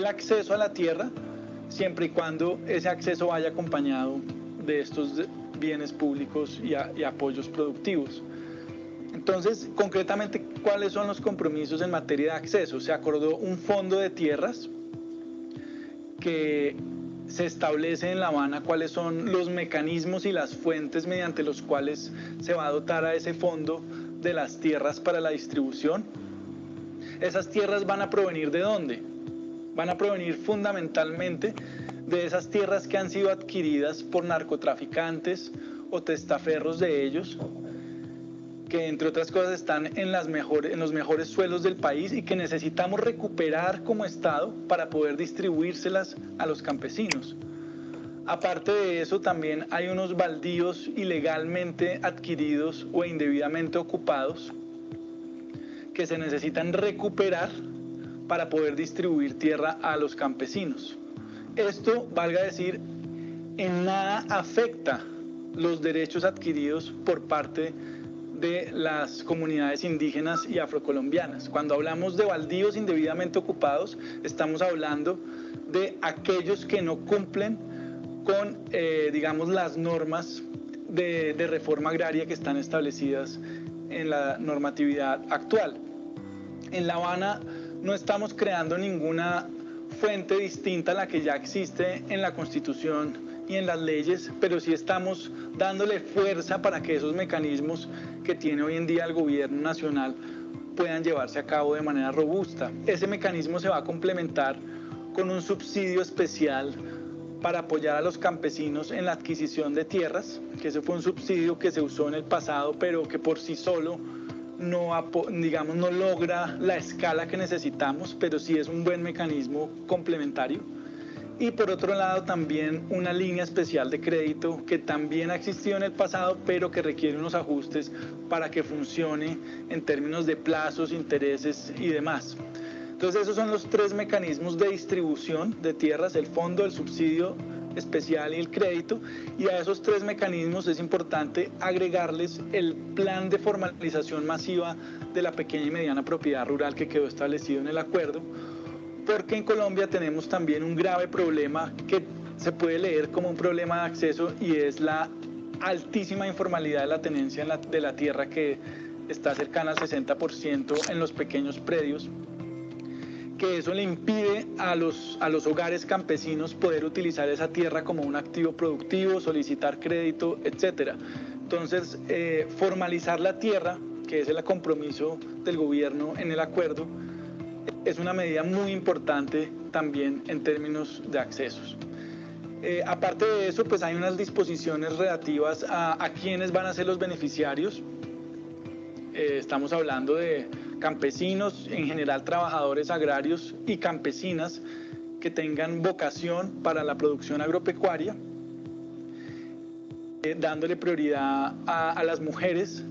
acceso a la tierra, siempre y cuando ese acceso vaya acompañado de estos bienes públicos y apoyos productivos. Entonces, concretamente, ¿cuáles son los compromisos en materia de acceso? Se acordó un fondo de tierras que se establece en La Habana cuáles son los mecanismos y las fuentes mediante los cuales se va a dotar a ese fondo de las tierras para la distribución. Esas tierras van a provenir ¿de dónde? Van a provenir fundamentalmente de esas tierras que han sido adquiridas por narcotraficantes o testaferros de ellos, que entre otras cosas están en los mejores suelos del país y que necesitamos recuperar como Estado para poder distribuírselas a los campesinos. Aparte de eso, también hay unos baldíos ilegalmente adquiridos o indebidamente ocupados que se necesitan recuperar para poder distribuir tierra a los campesinos. Esto, valga decir, en nada afecta los derechos adquiridos por parte de las comunidades indígenas y afrocolombianas. Cuando hablamos de baldíos indebidamente ocupados, estamos hablando de aquellos que no cumplen con, digamos, las normas de reforma agraria que están establecidas en la normatividad actual. En La Habana no estamos creando ninguna fuente distinta a la que ya existe en la Constitución y en las leyes, pero sí estamos dándole fuerza para que esos mecanismos que tiene hoy en día el gobierno nacional puedan llevarse a cabo de manera robusta. Ese mecanismo se va a complementar con un subsidio especial para apoyar a los campesinos en la adquisición de tierras, que ese fue un subsidio que se usó en el pasado, pero que por sí solo no logra la escala que necesitamos, pero sí es un buen mecanismo complementario. Y por otro lado también una línea especial de crédito que también ha existido en el pasado, pero que requiere unos ajustes para que funcione en términos de plazos, intereses y demás. Entonces esos son los tres mecanismos de distribución de tierras: el fondo, el subsidio especial y el crédito, y a esos tres mecanismos es importante agregarles el plan de formalización masiva de la pequeña y mediana propiedad rural que quedó establecido en el acuerdo, porque en Colombia tenemos también un grave problema que se puede leer como un problema de acceso, y es la altísima informalidad de la tenencia de la tierra, que está cercana al 60% en los pequeños predios, que eso le impide a los hogares campesinos poder utilizar esa tierra como un activo productivo, solicitar crédito, etc. Entonces, formalizar la tierra, que es el compromiso del gobierno en el acuerdo, es una medida muy importante también en términos de accesos. Aparte de eso, pues hay unas disposiciones relativas a quiénes van a ser los beneficiarios. Estamos hablando de campesinos, en general trabajadores agrarios y campesinas que tengan vocación para la producción agropecuaria, dándole prioridad a las mujeres,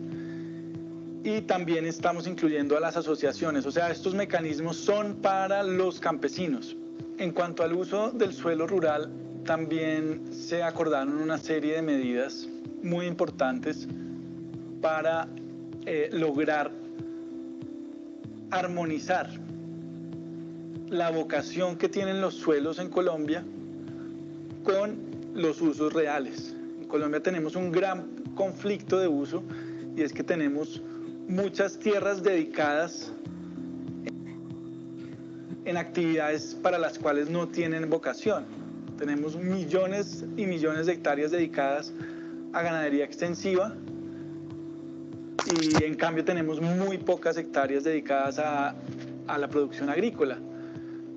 y también estamos incluyendo a las asociaciones. O sea, estos mecanismos son para los campesinos. En cuanto al uso del suelo rural, también se acordaron una serie de medidas muy importantes para lograr armonizar la vocación que tienen los suelos en Colombia con los usos reales. En Colombia tenemos un gran conflicto de uso, y es que tenemos muchas tierras dedicadas en actividades para las cuales no tienen vocación. Tenemos millones y millones de hectáreas dedicadas a ganadería extensiva y en cambio tenemos muy pocas hectáreas dedicadas a la producción agrícola.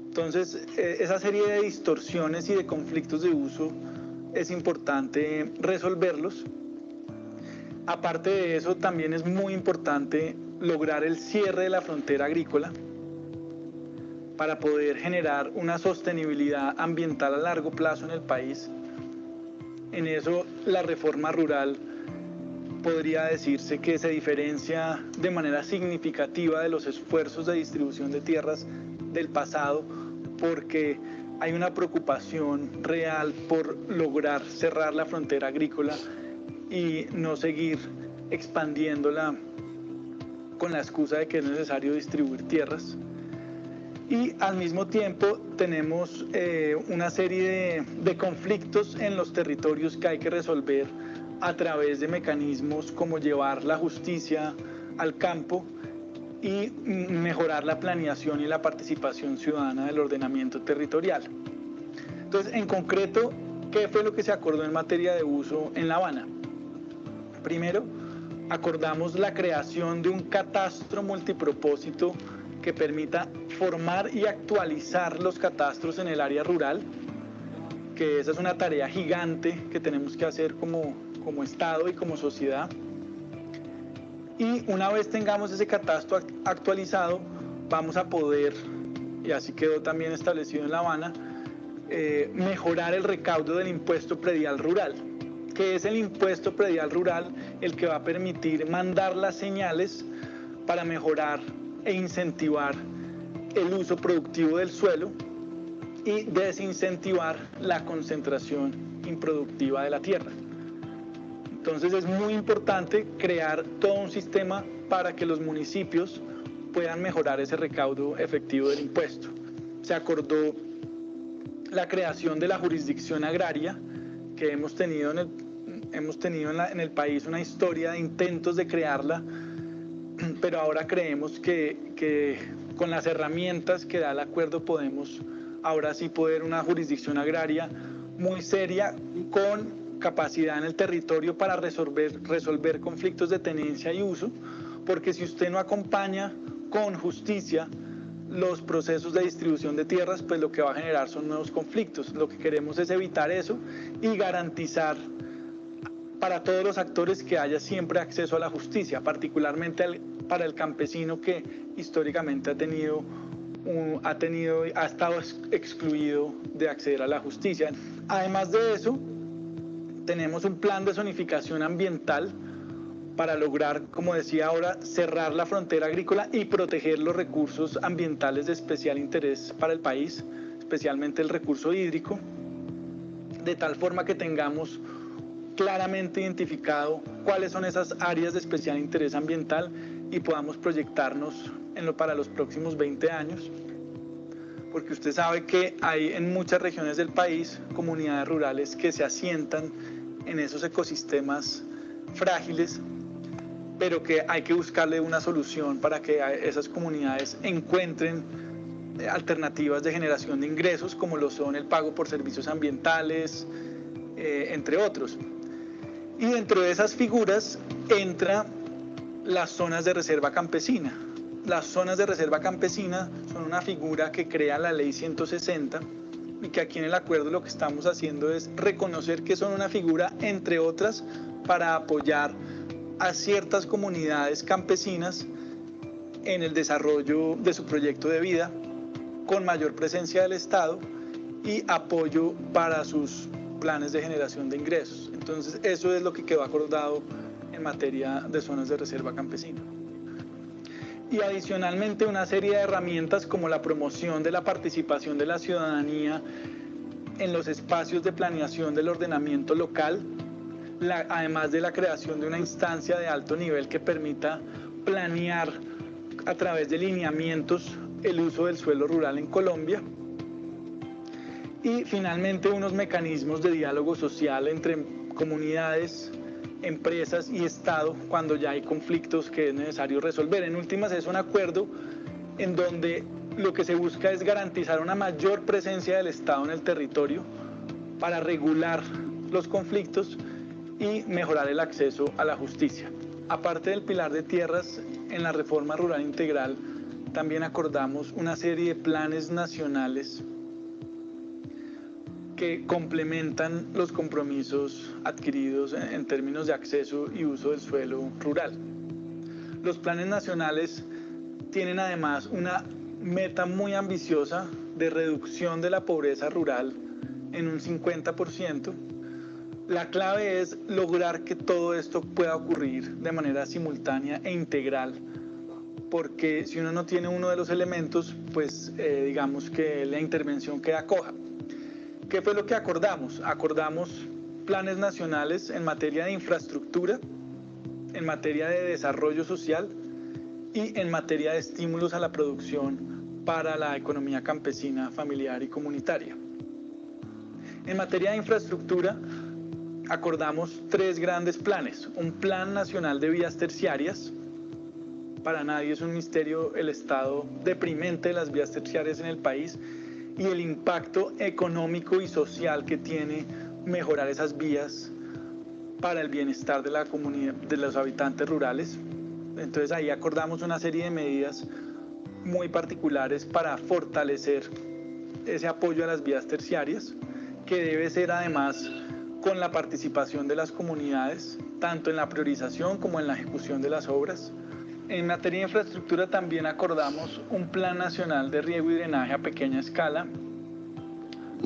Entonces, esa serie de distorsiones y de conflictos de uso es importante resolverlos. Aparte de eso, también es muy importante lograr el cierre de la frontera agrícola para poder generar una sostenibilidad ambiental a largo plazo en el país. En eso, la reforma rural podría decirse que se diferencia de manera significativa de los esfuerzos de distribución de tierras del pasado, porque hay una preocupación real por lograr cerrar la frontera agrícola y no seguir expandiéndola con la excusa de que es necesario distribuir tierras. Y al mismo tiempo tenemos una serie de conflictos en los territorios que hay que resolver a través de mecanismos como llevar la justicia al campo y mejorar la planeación y la participación ciudadana del ordenamiento territorial. Entonces, en concreto, ¿qué fue lo que se acordó en materia de uso en La Habana? Primero, acordamos la creación de un catastro multipropósito que permita formar y actualizar los catastros en el área rural, que esa es una tarea gigante que tenemos que hacer como Estado y como sociedad. Y una vez tengamos ese catastro actualizado, vamos a poder, y así quedó también establecido en La Habana, mejorar el recaudo del impuesto predial rural, que es el impuesto predial rural el que va a permitir mandar las señales para mejorar e incentivar el uso productivo del suelo y desincentivar la concentración improductiva de la tierra. Entonces es muy importante crear todo un sistema para que los municipios puedan mejorar ese recaudo efectivo del impuesto. Se acordó la creación de la jurisdicción agraria, que hemos tenido en el país una historia de intentos de crearla, pero ahora creemos que con las herramientas que da el acuerdo podemos ahora sí poder una jurisdicción agraria muy seria con capacidad en el territorio para resolver conflictos de tenencia y uso, porque si usted no acompaña con justicia los procesos de distribución de tierras, pues lo que va a generar son nuevos conflictos. Lo que queremos es evitar eso y garantizar para todos los actores que haya siempre acceso a la justicia, particularmente para el campesino que históricamente ha estado excluido de acceder a la justicia. Además de eso, tenemos un plan de zonificación ambiental para lograr, como decía ahora, cerrar la frontera agrícola y proteger los recursos ambientales de especial interés para el país, especialmente el recurso hídrico, de tal forma que tengamos claramente identificado cuáles son esas áreas de especial interés ambiental y podamos proyectarnos para los próximos 20 años. Porque usted sabe que hay en muchas regiones del país comunidades rurales que se asientan en esos ecosistemas frágiles, pero que hay que buscarle una solución para que esas comunidades encuentren alternativas de generación de ingresos, como lo son el pago por servicios ambientales, entre otros. Y dentro de esas figuras entra las zonas de reserva campesina. Las zonas de reserva campesina son una figura que crea la Ley 160 y que aquí en el acuerdo lo que estamos haciendo es reconocer que son una figura, entre otras, para apoyar a ciertas comunidades campesinas en el desarrollo de su proyecto de vida, con mayor presencia del Estado y apoyo para sus planes de generación de ingresos. Entonces, eso es lo que quedó acordado en materia de zonas de reserva campesina. Y adicionalmente una serie de herramientas como la promoción de la participación de la ciudadanía en los espacios de planeación del ordenamiento local, además de la creación de una instancia de alto nivel que permita planear a través de lineamientos el uso del suelo rural en Colombia. Y finalmente unos mecanismos de diálogo social entre comunidades empresas y Estado cuando ya hay conflictos que es necesario resolver. En últimas es un acuerdo en donde lo que se busca es garantizar una mayor presencia del Estado en el territorio para regular los conflictos y mejorar el acceso a la justicia. Aparte del pilar de tierras, en la reforma rural integral también acordamos una serie de planes nacionales que complementan los compromisos adquiridos en términos de acceso y uso del suelo rural. Los planes nacionales tienen además una meta muy ambiciosa de reducción de la pobreza rural en un 50%. La clave es lograr que todo esto pueda ocurrir de manera simultánea e integral, porque si uno no tiene uno de los elementos, pues digamos que la intervención queda coja. ¿Qué fue lo que acordamos? Acordamos planes nacionales en materia de infraestructura, en materia de desarrollo social y en materia de estímulos a la producción para la economía campesina, familiar y comunitaria. En materia de infraestructura, acordamos 3 grandes planes. Un plan nacional de vías terciarias. Para nadie es un misterio el estado deprimente de las vías terciarias en el país y el impacto económico y social que tiene mejorar esas vías para el bienestar de la comunidad, de los habitantes rurales. Entonces ahí acordamos una serie de medidas muy particulares para fortalecer ese apoyo a las vías terciarias, que debe ser además con la participación de las comunidades, tanto en la priorización como en la ejecución de las obras. En materia de infraestructura también acordamos un plan nacional de riego y drenaje a pequeña escala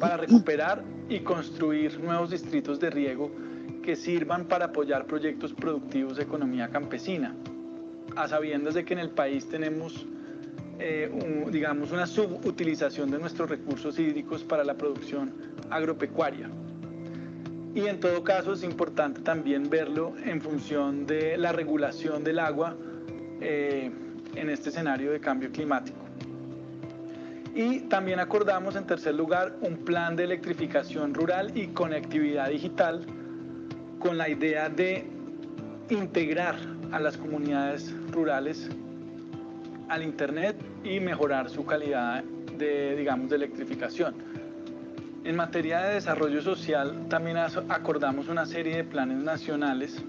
para recuperar y construir nuevos distritos de riego que sirvan para apoyar proyectos productivos de economía campesina, a sabiendas de que en el país tenemos digamos una subutilización de nuestros recursos hídricos para la producción agropecuaria. Y en todo caso es importante también verlo en función de la regulación del agua en este escenario de cambio climático. Y también acordamos, en tercer lugar, un plan de electrificación rural y conectividad digital con la idea de integrar a las comunidades rurales al Internet y mejorar su calidad de electrificación. En materia de desarrollo social también acordamos una serie de planes nacionales,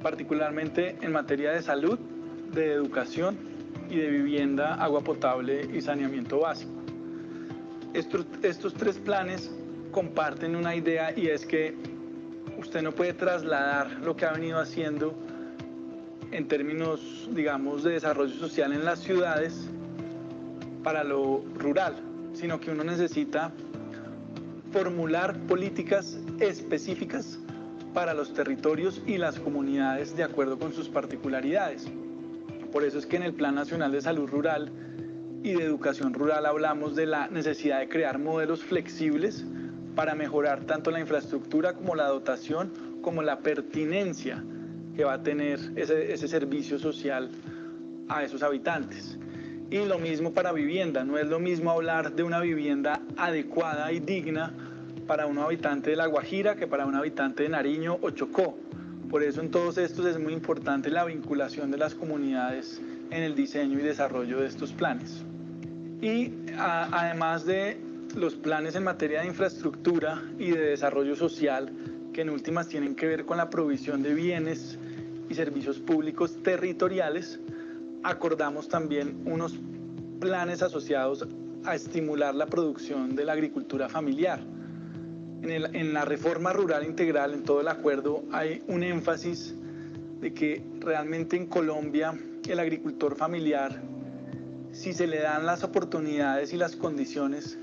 particularmente en materia de salud, de educación y de vivienda, agua potable y saneamiento básico. Estos 3 planes comparten una idea, y es que usted no puede trasladar lo que ha venido haciendo en términos, digamos, de desarrollo social en las ciudades para lo rural, sino que uno necesita formular políticas específicas para los territorios y las comunidades de acuerdo con sus particularidades. Por eso es que en el Plan Nacional de Salud Rural y de Educación Rural hablamos de la necesidad de crear modelos flexibles para mejorar tanto la infraestructura como la dotación, como la pertinencia que va a tener ese servicio social a esos habitantes. Y lo mismo para vivienda, no es lo mismo hablar de una vivienda adecuada y digna para un habitante de La Guajira que para un habitante de Nariño o Chocó. Por eso en todos estos es muy importante la vinculación de las comunidades en el diseño y desarrollo de estos planes. Y además de los planes en materia de infraestructura y de desarrollo social, que en últimas tienen que ver con la provisión de bienes y servicios públicos territoriales, acordamos también unos planes asociados a estimular la producción de la agricultura familiar. En la reforma rural integral, en todo el acuerdo, hay un énfasis de que realmente en Colombia el agricultor familiar, si se le dan las oportunidades y las condiciones,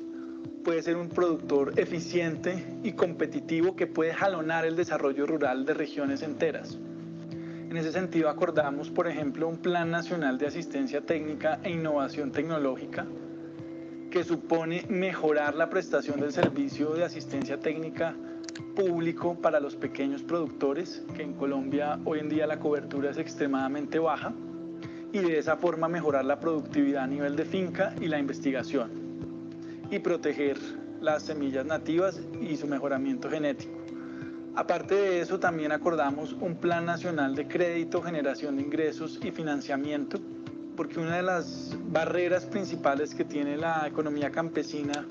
puede ser un productor eficiente y competitivo que puede jalonar el desarrollo rural de regiones enteras. En ese sentido acordamos, por ejemplo, un Plan Nacional de Asistencia Técnica e Innovación Tecnológica que supone mejorar la prestación del servicio de asistencia técnica público para los pequeños productores, que en Colombia hoy en día la cobertura es extremadamente baja, y de esa forma mejorar la productividad a nivel de finca y la investigación, y proteger las semillas nativas y su mejoramiento genético. Aparte de eso, también acordamos un plan nacional de crédito, generación de ingresos y financiamiento, porque una de las barreras principales que tiene la economía campesina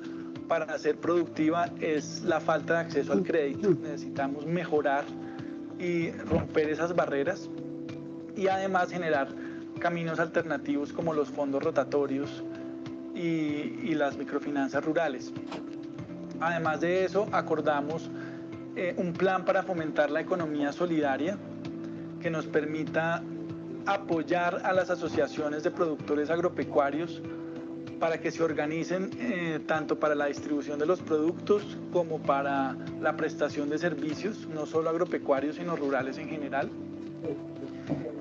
para ser productiva es la falta de acceso al crédito. Necesitamos mejorar y romper esas barreras y además generar caminos alternativos como los fondos rotatorios y las microfinanzas rurales. Además de eso, acordamos un plan para fomentar la economía solidaria que nos permita apoyar a las asociaciones de productores agropecuarios para que se organicen tanto para la distribución de los productos como para la prestación de servicios, no solo agropecuarios sino rurales en general.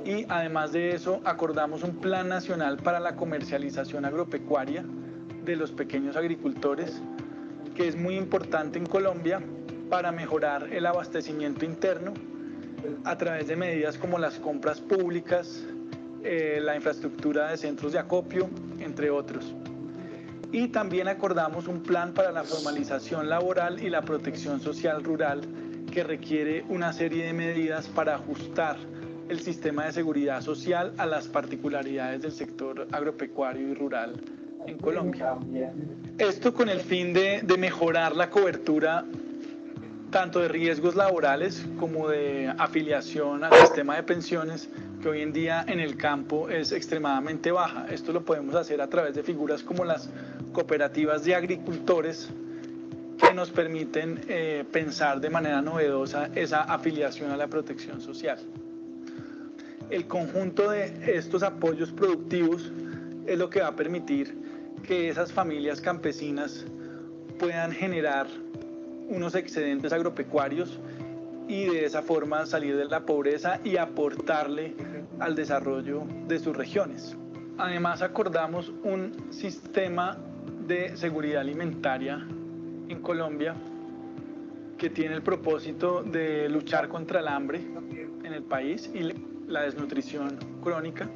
Y además de eso, acordamos un plan nacional para la comercialización agropecuaria de los pequeños agricultores, que es muy importante en Colombia para mejorar el abastecimiento interno a través de medidas como las compras públicas, la infraestructura de centros de acopio, entre otros. Y también acordamos un plan para la formalización laboral y la protección social rural que requiere una serie de medidas para ajustar el sistema de seguridad social a las particularidades del sector agropecuario y rural en Colombia. Esto con el fin de mejorar la cobertura tanto de riesgos laborales como de afiliación al sistema de pensiones, que hoy en día en el campo es extremadamente baja. Esto lo podemos hacer a través de figuras como las cooperativas de agricultores, que nos permiten pensar de manera novedosa esa afiliación a la protección social. El conjunto de estos apoyos productivos es lo que va a permitir que esas familias campesinas puedan generar unos excedentes agropecuarios y de esa forma salir de la pobreza y aportarle al desarrollo de sus regiones. Además, acordamos un sistema de seguridad alimentaria en Colombia que tiene el propósito de luchar contra el hambre en el país y la desnutrición crónica,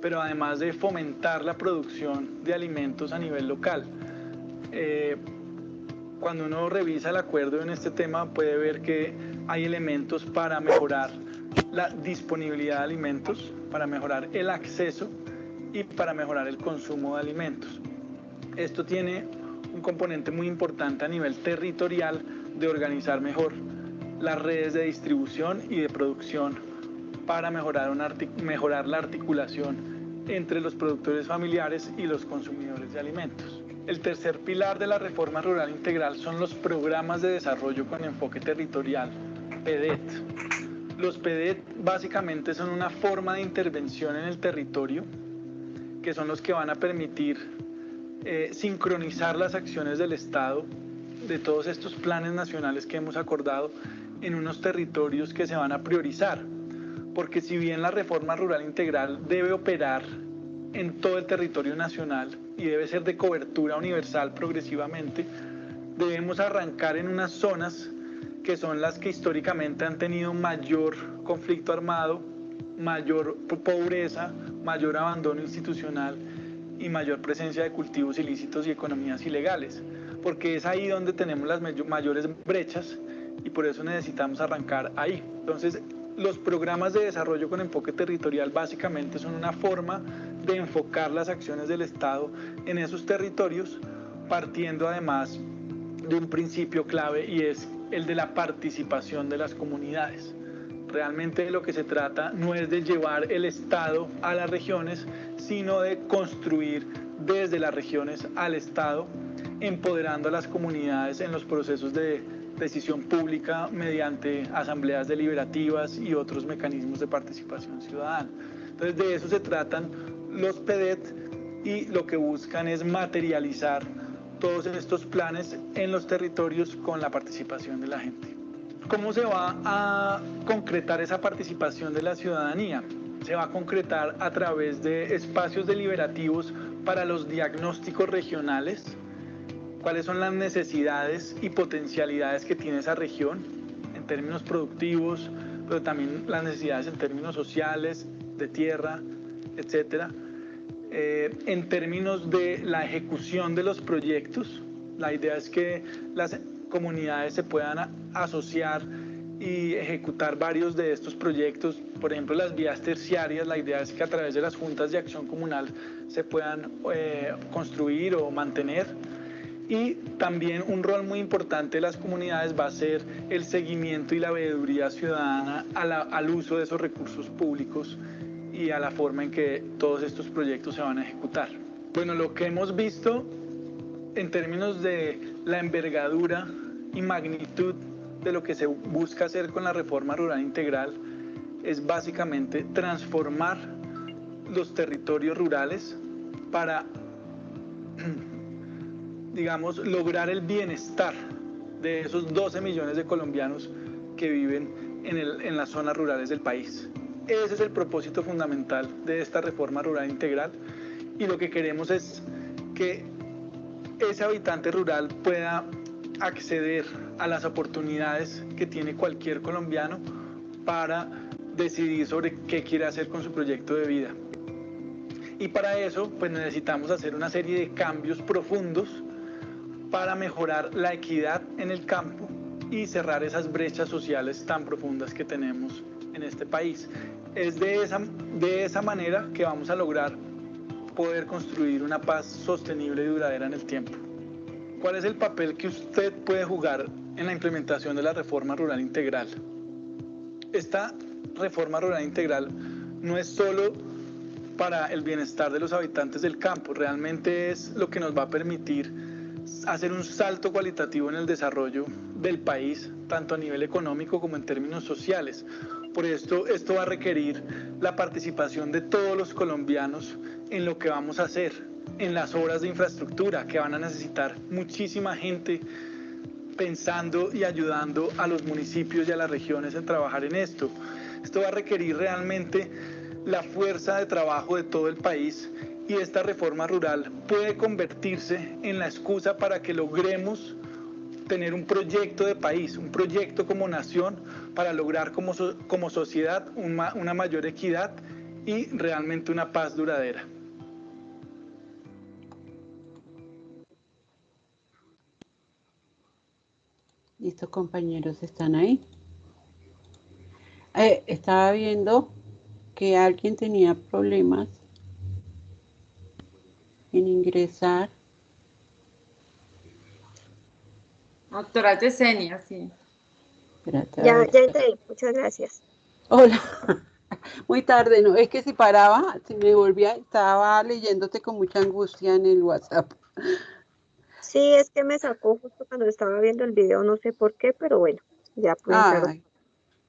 pero además de fomentar la producción de alimentos a nivel local. Cuando uno revisa el acuerdo en este tema puede ver que hay elementos para mejorar la disponibilidad de alimentos, para mejorar el acceso y para mejorar el consumo de alimentos. Esto tiene un componente muy importante a nivel territorial de organizar mejor las redes de distribución y de producción para mejorar la articulación entre los productores familiares y los consumidores de alimentos. El tercer pilar de la reforma rural integral son los programas de desarrollo con enfoque territorial, PEDET. Los PEDET básicamente son una forma de intervención en el territorio que son los que van a permitir sincronizar las acciones del Estado de todos estos planes nacionales que hemos acordado en unos territorios que se van a priorizar. Porque si bien la reforma rural integral debe operar en todo el territorio nacional y debe ser de cobertura universal progresivamente, debemos arrancar en unas zonas que son las que históricamente han tenido mayor conflicto armado, mayor pobreza, mayor abandono institucional y mayor presencia de cultivos ilícitos y economías ilegales, porque es ahí donde tenemos las mayores brechas y por eso necesitamos arrancar ahí. Entonces, los programas de desarrollo con enfoque territorial básicamente son una forma de enfocar las acciones del Estado en esos territorios, partiendo además de un principio clave y es el de la participación de las comunidades. Realmente de lo que se trata no es de llevar el Estado a las regiones, sino de construir desde las regiones al Estado, empoderando a las comunidades en los procesos de decisión pública mediante asambleas deliberativas y otros mecanismos de participación ciudadana. Entonces de eso se tratan los PEDET y lo que buscan es materializar todos estos planes en los territorios con la participación de la gente. ¿Cómo se va a concretar esa participación de la ciudadanía? Se va a concretar a través de espacios deliberativos para los diagnósticos regionales, cuáles son las necesidades y potencialidades que tiene esa región en términos productivos, pero también las necesidades en términos sociales, de tierra, etc. En términos de la ejecución de los proyectos, la idea es que las comunidades se puedan asociar y ejecutar varios de estos proyectos. Por ejemplo, las vías terciarias, la idea es que a través de las juntas de acción comunal se puedan construir o mantener. Y también un rol muy importante de las comunidades va a ser el seguimiento y la veeduría ciudadana al uso de esos recursos públicos y a la forma en que todos estos proyectos se van a ejecutar. Bueno, lo que hemos visto en términos de la envergadura y magnitud de lo que se busca hacer con la reforma rural integral es básicamente transformar los territorios rurales para, digamos, lograr el bienestar de esos 12 millones de colombianos que viven en las zonas rurales del país. Ese es el propósito fundamental de esta reforma rural integral, y lo que queremos es que ese habitante rural pueda acceder a las oportunidades que tiene cualquier colombiano para decidir sobre qué quiere hacer con su proyecto de vida. Y para eso pues necesitamos hacer una serie de cambios profundos para mejorar la equidad en el campo y cerrar esas brechas sociales tan profundas que tenemos en este país. Es de esa manera que vamos a lograr poder construir una paz sostenible y duradera en el tiempo. ¿Cuál es el papel que usted puede jugar en la implementación de la reforma rural integral? Esta reforma rural integral no es solo para el bienestar de los habitantes del campo, realmente es lo que nos va a permitir hacer un salto cualitativo en el desarrollo del país, tanto a nivel económico como en términos sociales. Por esto va a requerir la participación de todos los colombianos en lo que vamos a hacer, en las obras de infraestructura, que van a necesitar muchísima gente pensando y ayudando a los municipios y a las regiones en trabajar en esto. Esto va a requerir realmente la fuerza de trabajo de todo el país, y esta reforma rural puede convertirse en la excusa para que logremos tener un proyecto de país, un proyecto como nación, para lograr como sociedad una mayor equidad y realmente una paz duradera. Listo, compañeros, ¿están ahí? Estaba viendo que alguien tenía problemas en ingresar. Doctora Yesenia, sí. Espérate, ya entré, muchas gracias. Hola, muy tarde, ¿no? Es que si paraba, si me volvía, estaba leyéndote con mucha angustia en el WhatsApp. Sí, es que me sacó justo cuando estaba viendo el video, no sé por qué, pero bueno, ya pude entrar.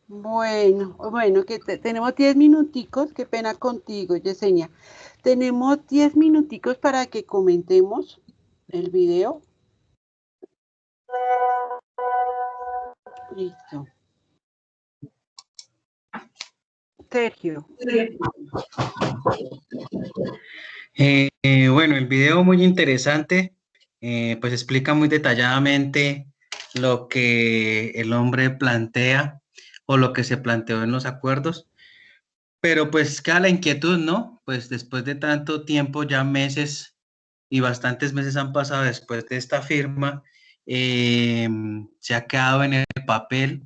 Bueno, que tenemos 10 minuticos, qué pena contigo, Yesenia. Tenemos 10 minuticos para que comentemos el video. Listo. Sergio. Bueno, el video muy interesante, pues explica muy detalladamente lo que el hombre plantea o lo que se planteó en los acuerdos, pero pues queda la inquietud, ¿no? Pues después de tanto tiempo, ya meses y bastantes meses han pasado después de esta firma, se ha quedado en el papel,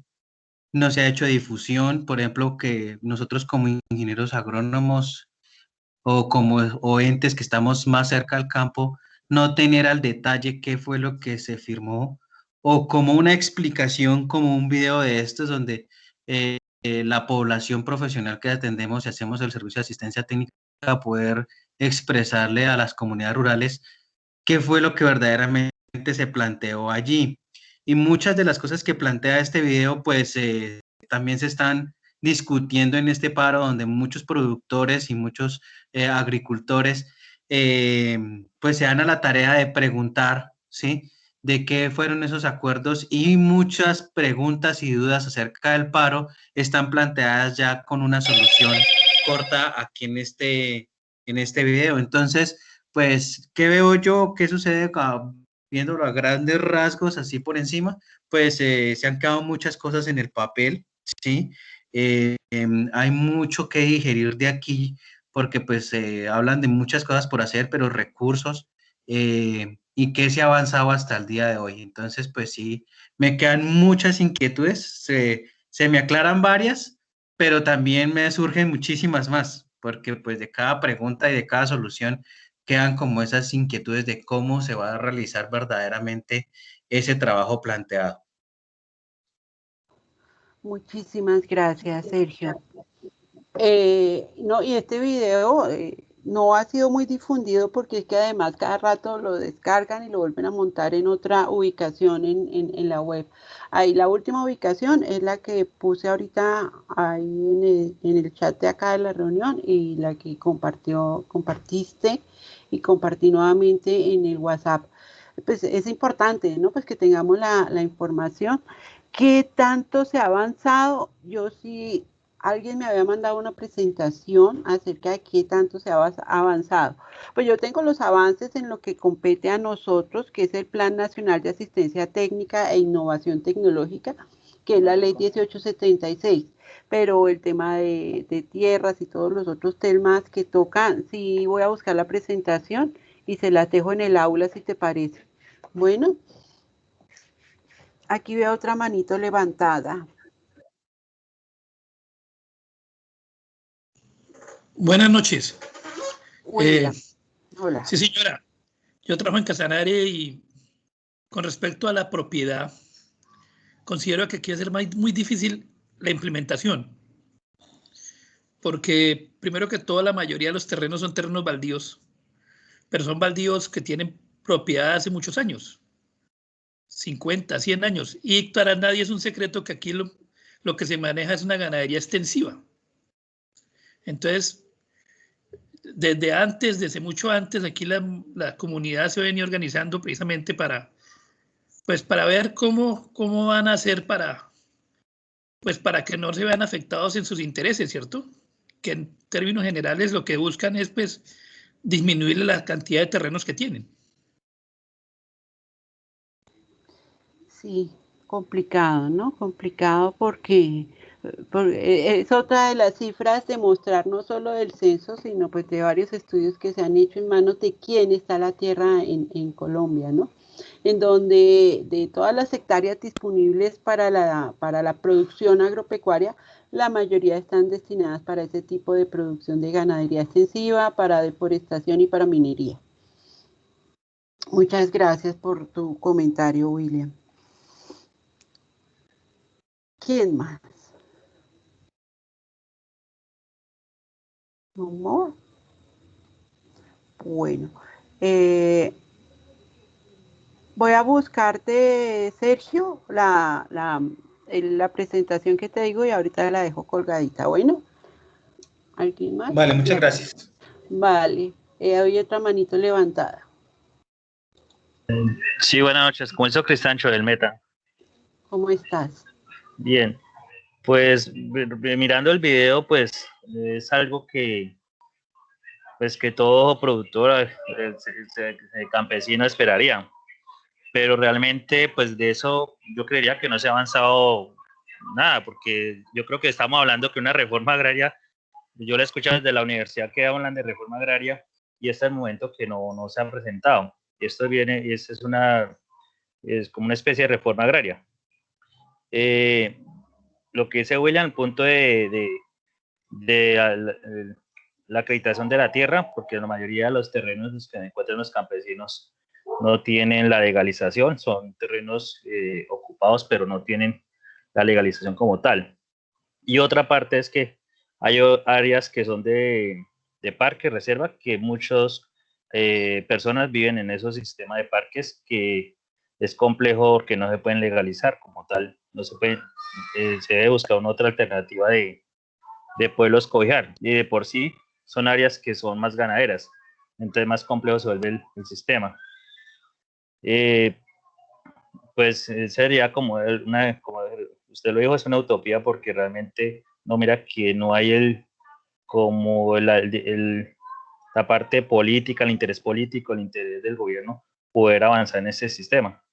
no se ha hecho difusión, por ejemplo, que nosotros como ingenieros agrónomos o entes que estamos más cerca al campo, no tener al detalle qué fue lo que se firmó, o como una explicación, como un video de estos donde la población profesional que atendemos y hacemos el servicio de asistencia técnica poder expresarle a las comunidades rurales qué fue lo que verdaderamente se planteó allí. Y muchas de las cosas que plantea este video, pues también se están discutiendo en este paro, donde muchos productores y muchos agricultores pues se dan a la tarea de preguntar, ¿sí?, de qué fueron esos acuerdos, y muchas preguntas y dudas acerca del paro están planteadas ya con una solución corta aquí en este video. Entonces, pues, ¿qué veo yo? ¿Qué sucede? Viéndolo a grandes rasgos, así por encima, pues se han quedado muchas cosas en el papel, ¿sí? Hay mucho que digerir de aquí, porque pues hablan de muchas cosas por hacer, pero recursos, y qué se ha avanzado hasta el día de hoy. Entonces, pues sí, me quedan muchas inquietudes, se se me aclaran varias, pero también me surgen muchísimas más, porque pues de cada pregunta y de cada solución quedan como esas inquietudes de cómo se va a realizar verdaderamente ese trabajo planteado. Muchísimas gracias, Sergio. No, y este video no ha sido muy difundido porque es que además cada rato lo descargan y lo vuelven a montar en otra ubicación en la web. Ahí la última ubicación es la que puse ahorita ahí en el chat de acá de la reunión y la que compartiste y compartí nuevamente en el WhatsApp. Pues es importante, ¿no? Pues que tengamos la información. ¿Qué tanto se ha avanzado? Yo sí, alguien me había mandado una presentación acerca de qué tanto se ha avanzado. Pues yo tengo los avances en lo que compete a nosotros, que es el Plan Nacional de Asistencia Técnica e Innovación Tecnológica, que es la Ley 1876. Pero el tema de tierras y todos los otros temas que tocan, sí voy a buscar la presentación y se las dejo en el aula si te parece. Bueno. Aquí veo otra manito levantada. Buenas noches. Hola. Sí, señora. Yo trabajo en Casanare y con respecto a la propiedad, considero que aquí va a ser muy difícil la implementación. Porque primero que todo, la mayoría de los terrenos son terrenos baldíos, pero son baldíos que tienen propiedad hace muchos años. 50, 100 años. Y para nadie es un secreto que aquí lo que se maneja es una ganadería extensiva. Entonces, desde mucho antes, aquí la comunidad se venía organizando precisamente para ver cómo van a hacer para que no se vean afectados en sus intereses, ¿cierto? Que en términos generales lo que buscan es disminuir la cantidad de terrenos que tienen. Sí, complicado, ¿no? Complicado porque es otra de las cifras de mostrar no solo del censo, sino pues de varios estudios que se han hecho en manos de quién está la tierra en Colombia, ¿no? En donde de todas las hectáreas disponibles para la producción agropecuaria, la mayoría están destinadas para ese tipo de producción de ganadería extensiva, para deforestación y para minería. Muchas gracias por tu comentario, William. ¿Quién más? ¿No? Bueno, voy a buscarte, Sergio, la presentación que te digo y ahorita la dejo colgadita. Bueno, ¿alguien más? Vale, muchas gracias. Vale, hay otra manito levantada. Sí, buenas noches. ¿Cómo es Cristancho del Meta? ¿Cómo estás? Bien, pues mirando el video, pues es algo que todo productor, campesino esperaría, pero realmente pues de eso yo creería que no se ha avanzado nada, porque yo creo que estamos hablando que una reforma agraria, yo la he escuchado desde la universidad que hablan de reforma agraria y este es el momento que no se ha presentado. Esto viene, y es como una especie de reforma agraria. Lo que dice William, el punto de la acreditación de la tierra, porque la mayoría de los terrenos que encuentran los campesinos no tienen la legalización, son terrenos ocupados, pero no tienen la legalización como tal. Y otra parte es que hay áreas que son de parque, reserva, que muchas personas viven en esos sistemas de parques que es complejo porque no se pueden legalizar como tal, no se pueden, se debe buscar una otra alternativa de pueblos cobijar, y de por sí son áreas que son más ganaderas, entonces más complejo se vuelve el sistema. Pues sería como usted lo dijo, es una utopía porque realmente no mira que no hay la parte política, el interés político, el interés del gobierno poder avanzar en ese sistema.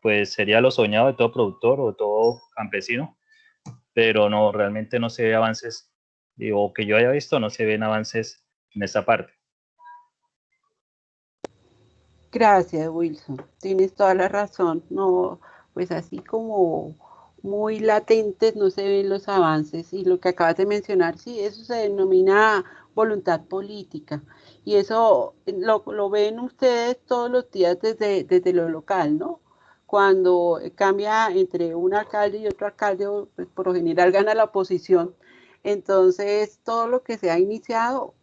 Pues sería lo soñado de todo productor o todo campesino, pero no, realmente no se ve avances, o que yo haya visto, no se ven avances en esta parte. Gracias, Wilson. Tienes toda la razón. No, pues así como muy latentes, no se ven los avances. Y lo que acabas de mencionar, sí, eso se denomina voluntad política. Y eso lo ven ustedes todos los días desde lo local, ¿no? Cuando cambia entre un alcalde y otro alcalde, pues por lo general gana la oposición. Entonces, todo lo que se ha iniciado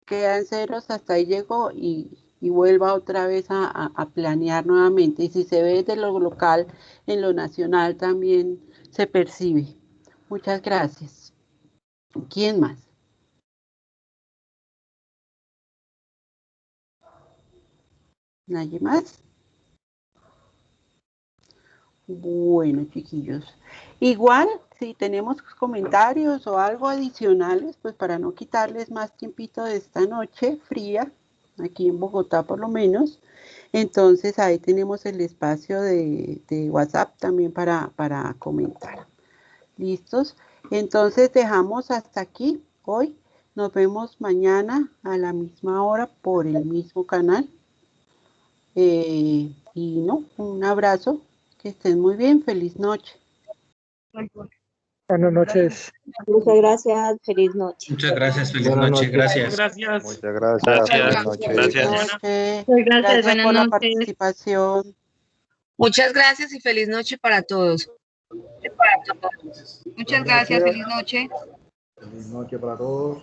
queda en ceros, hasta ahí llegó y vuelva otra vez a planear nuevamente. Y si se ve desde lo local, en lo nacional también se percibe. Muchas gracias. ¿Quién más? ¿Nadie más? Bueno, chiquillos. Igual, si tenemos comentarios o algo adicionales, pues para no quitarles más tiempito de esta noche fría, aquí en Bogotá por lo menos, entonces ahí tenemos el espacio de WhatsApp también para comentar. ¿Listos? Entonces dejamos hasta aquí hoy. Nos vemos mañana a la misma hora por el mismo canal. Y no, un abrazo. Que estén muy bien. Feliz noche. Buenas noches. Muchas gracias. Feliz noche. Muchas gracias, feliz noche. Gracias. Gracias. Muchas gracias. Buenas noches. Gracias por la participación. Muchas gracias y feliz noche para todos. Muchas gracias, feliz noche. Feliz noche para todos.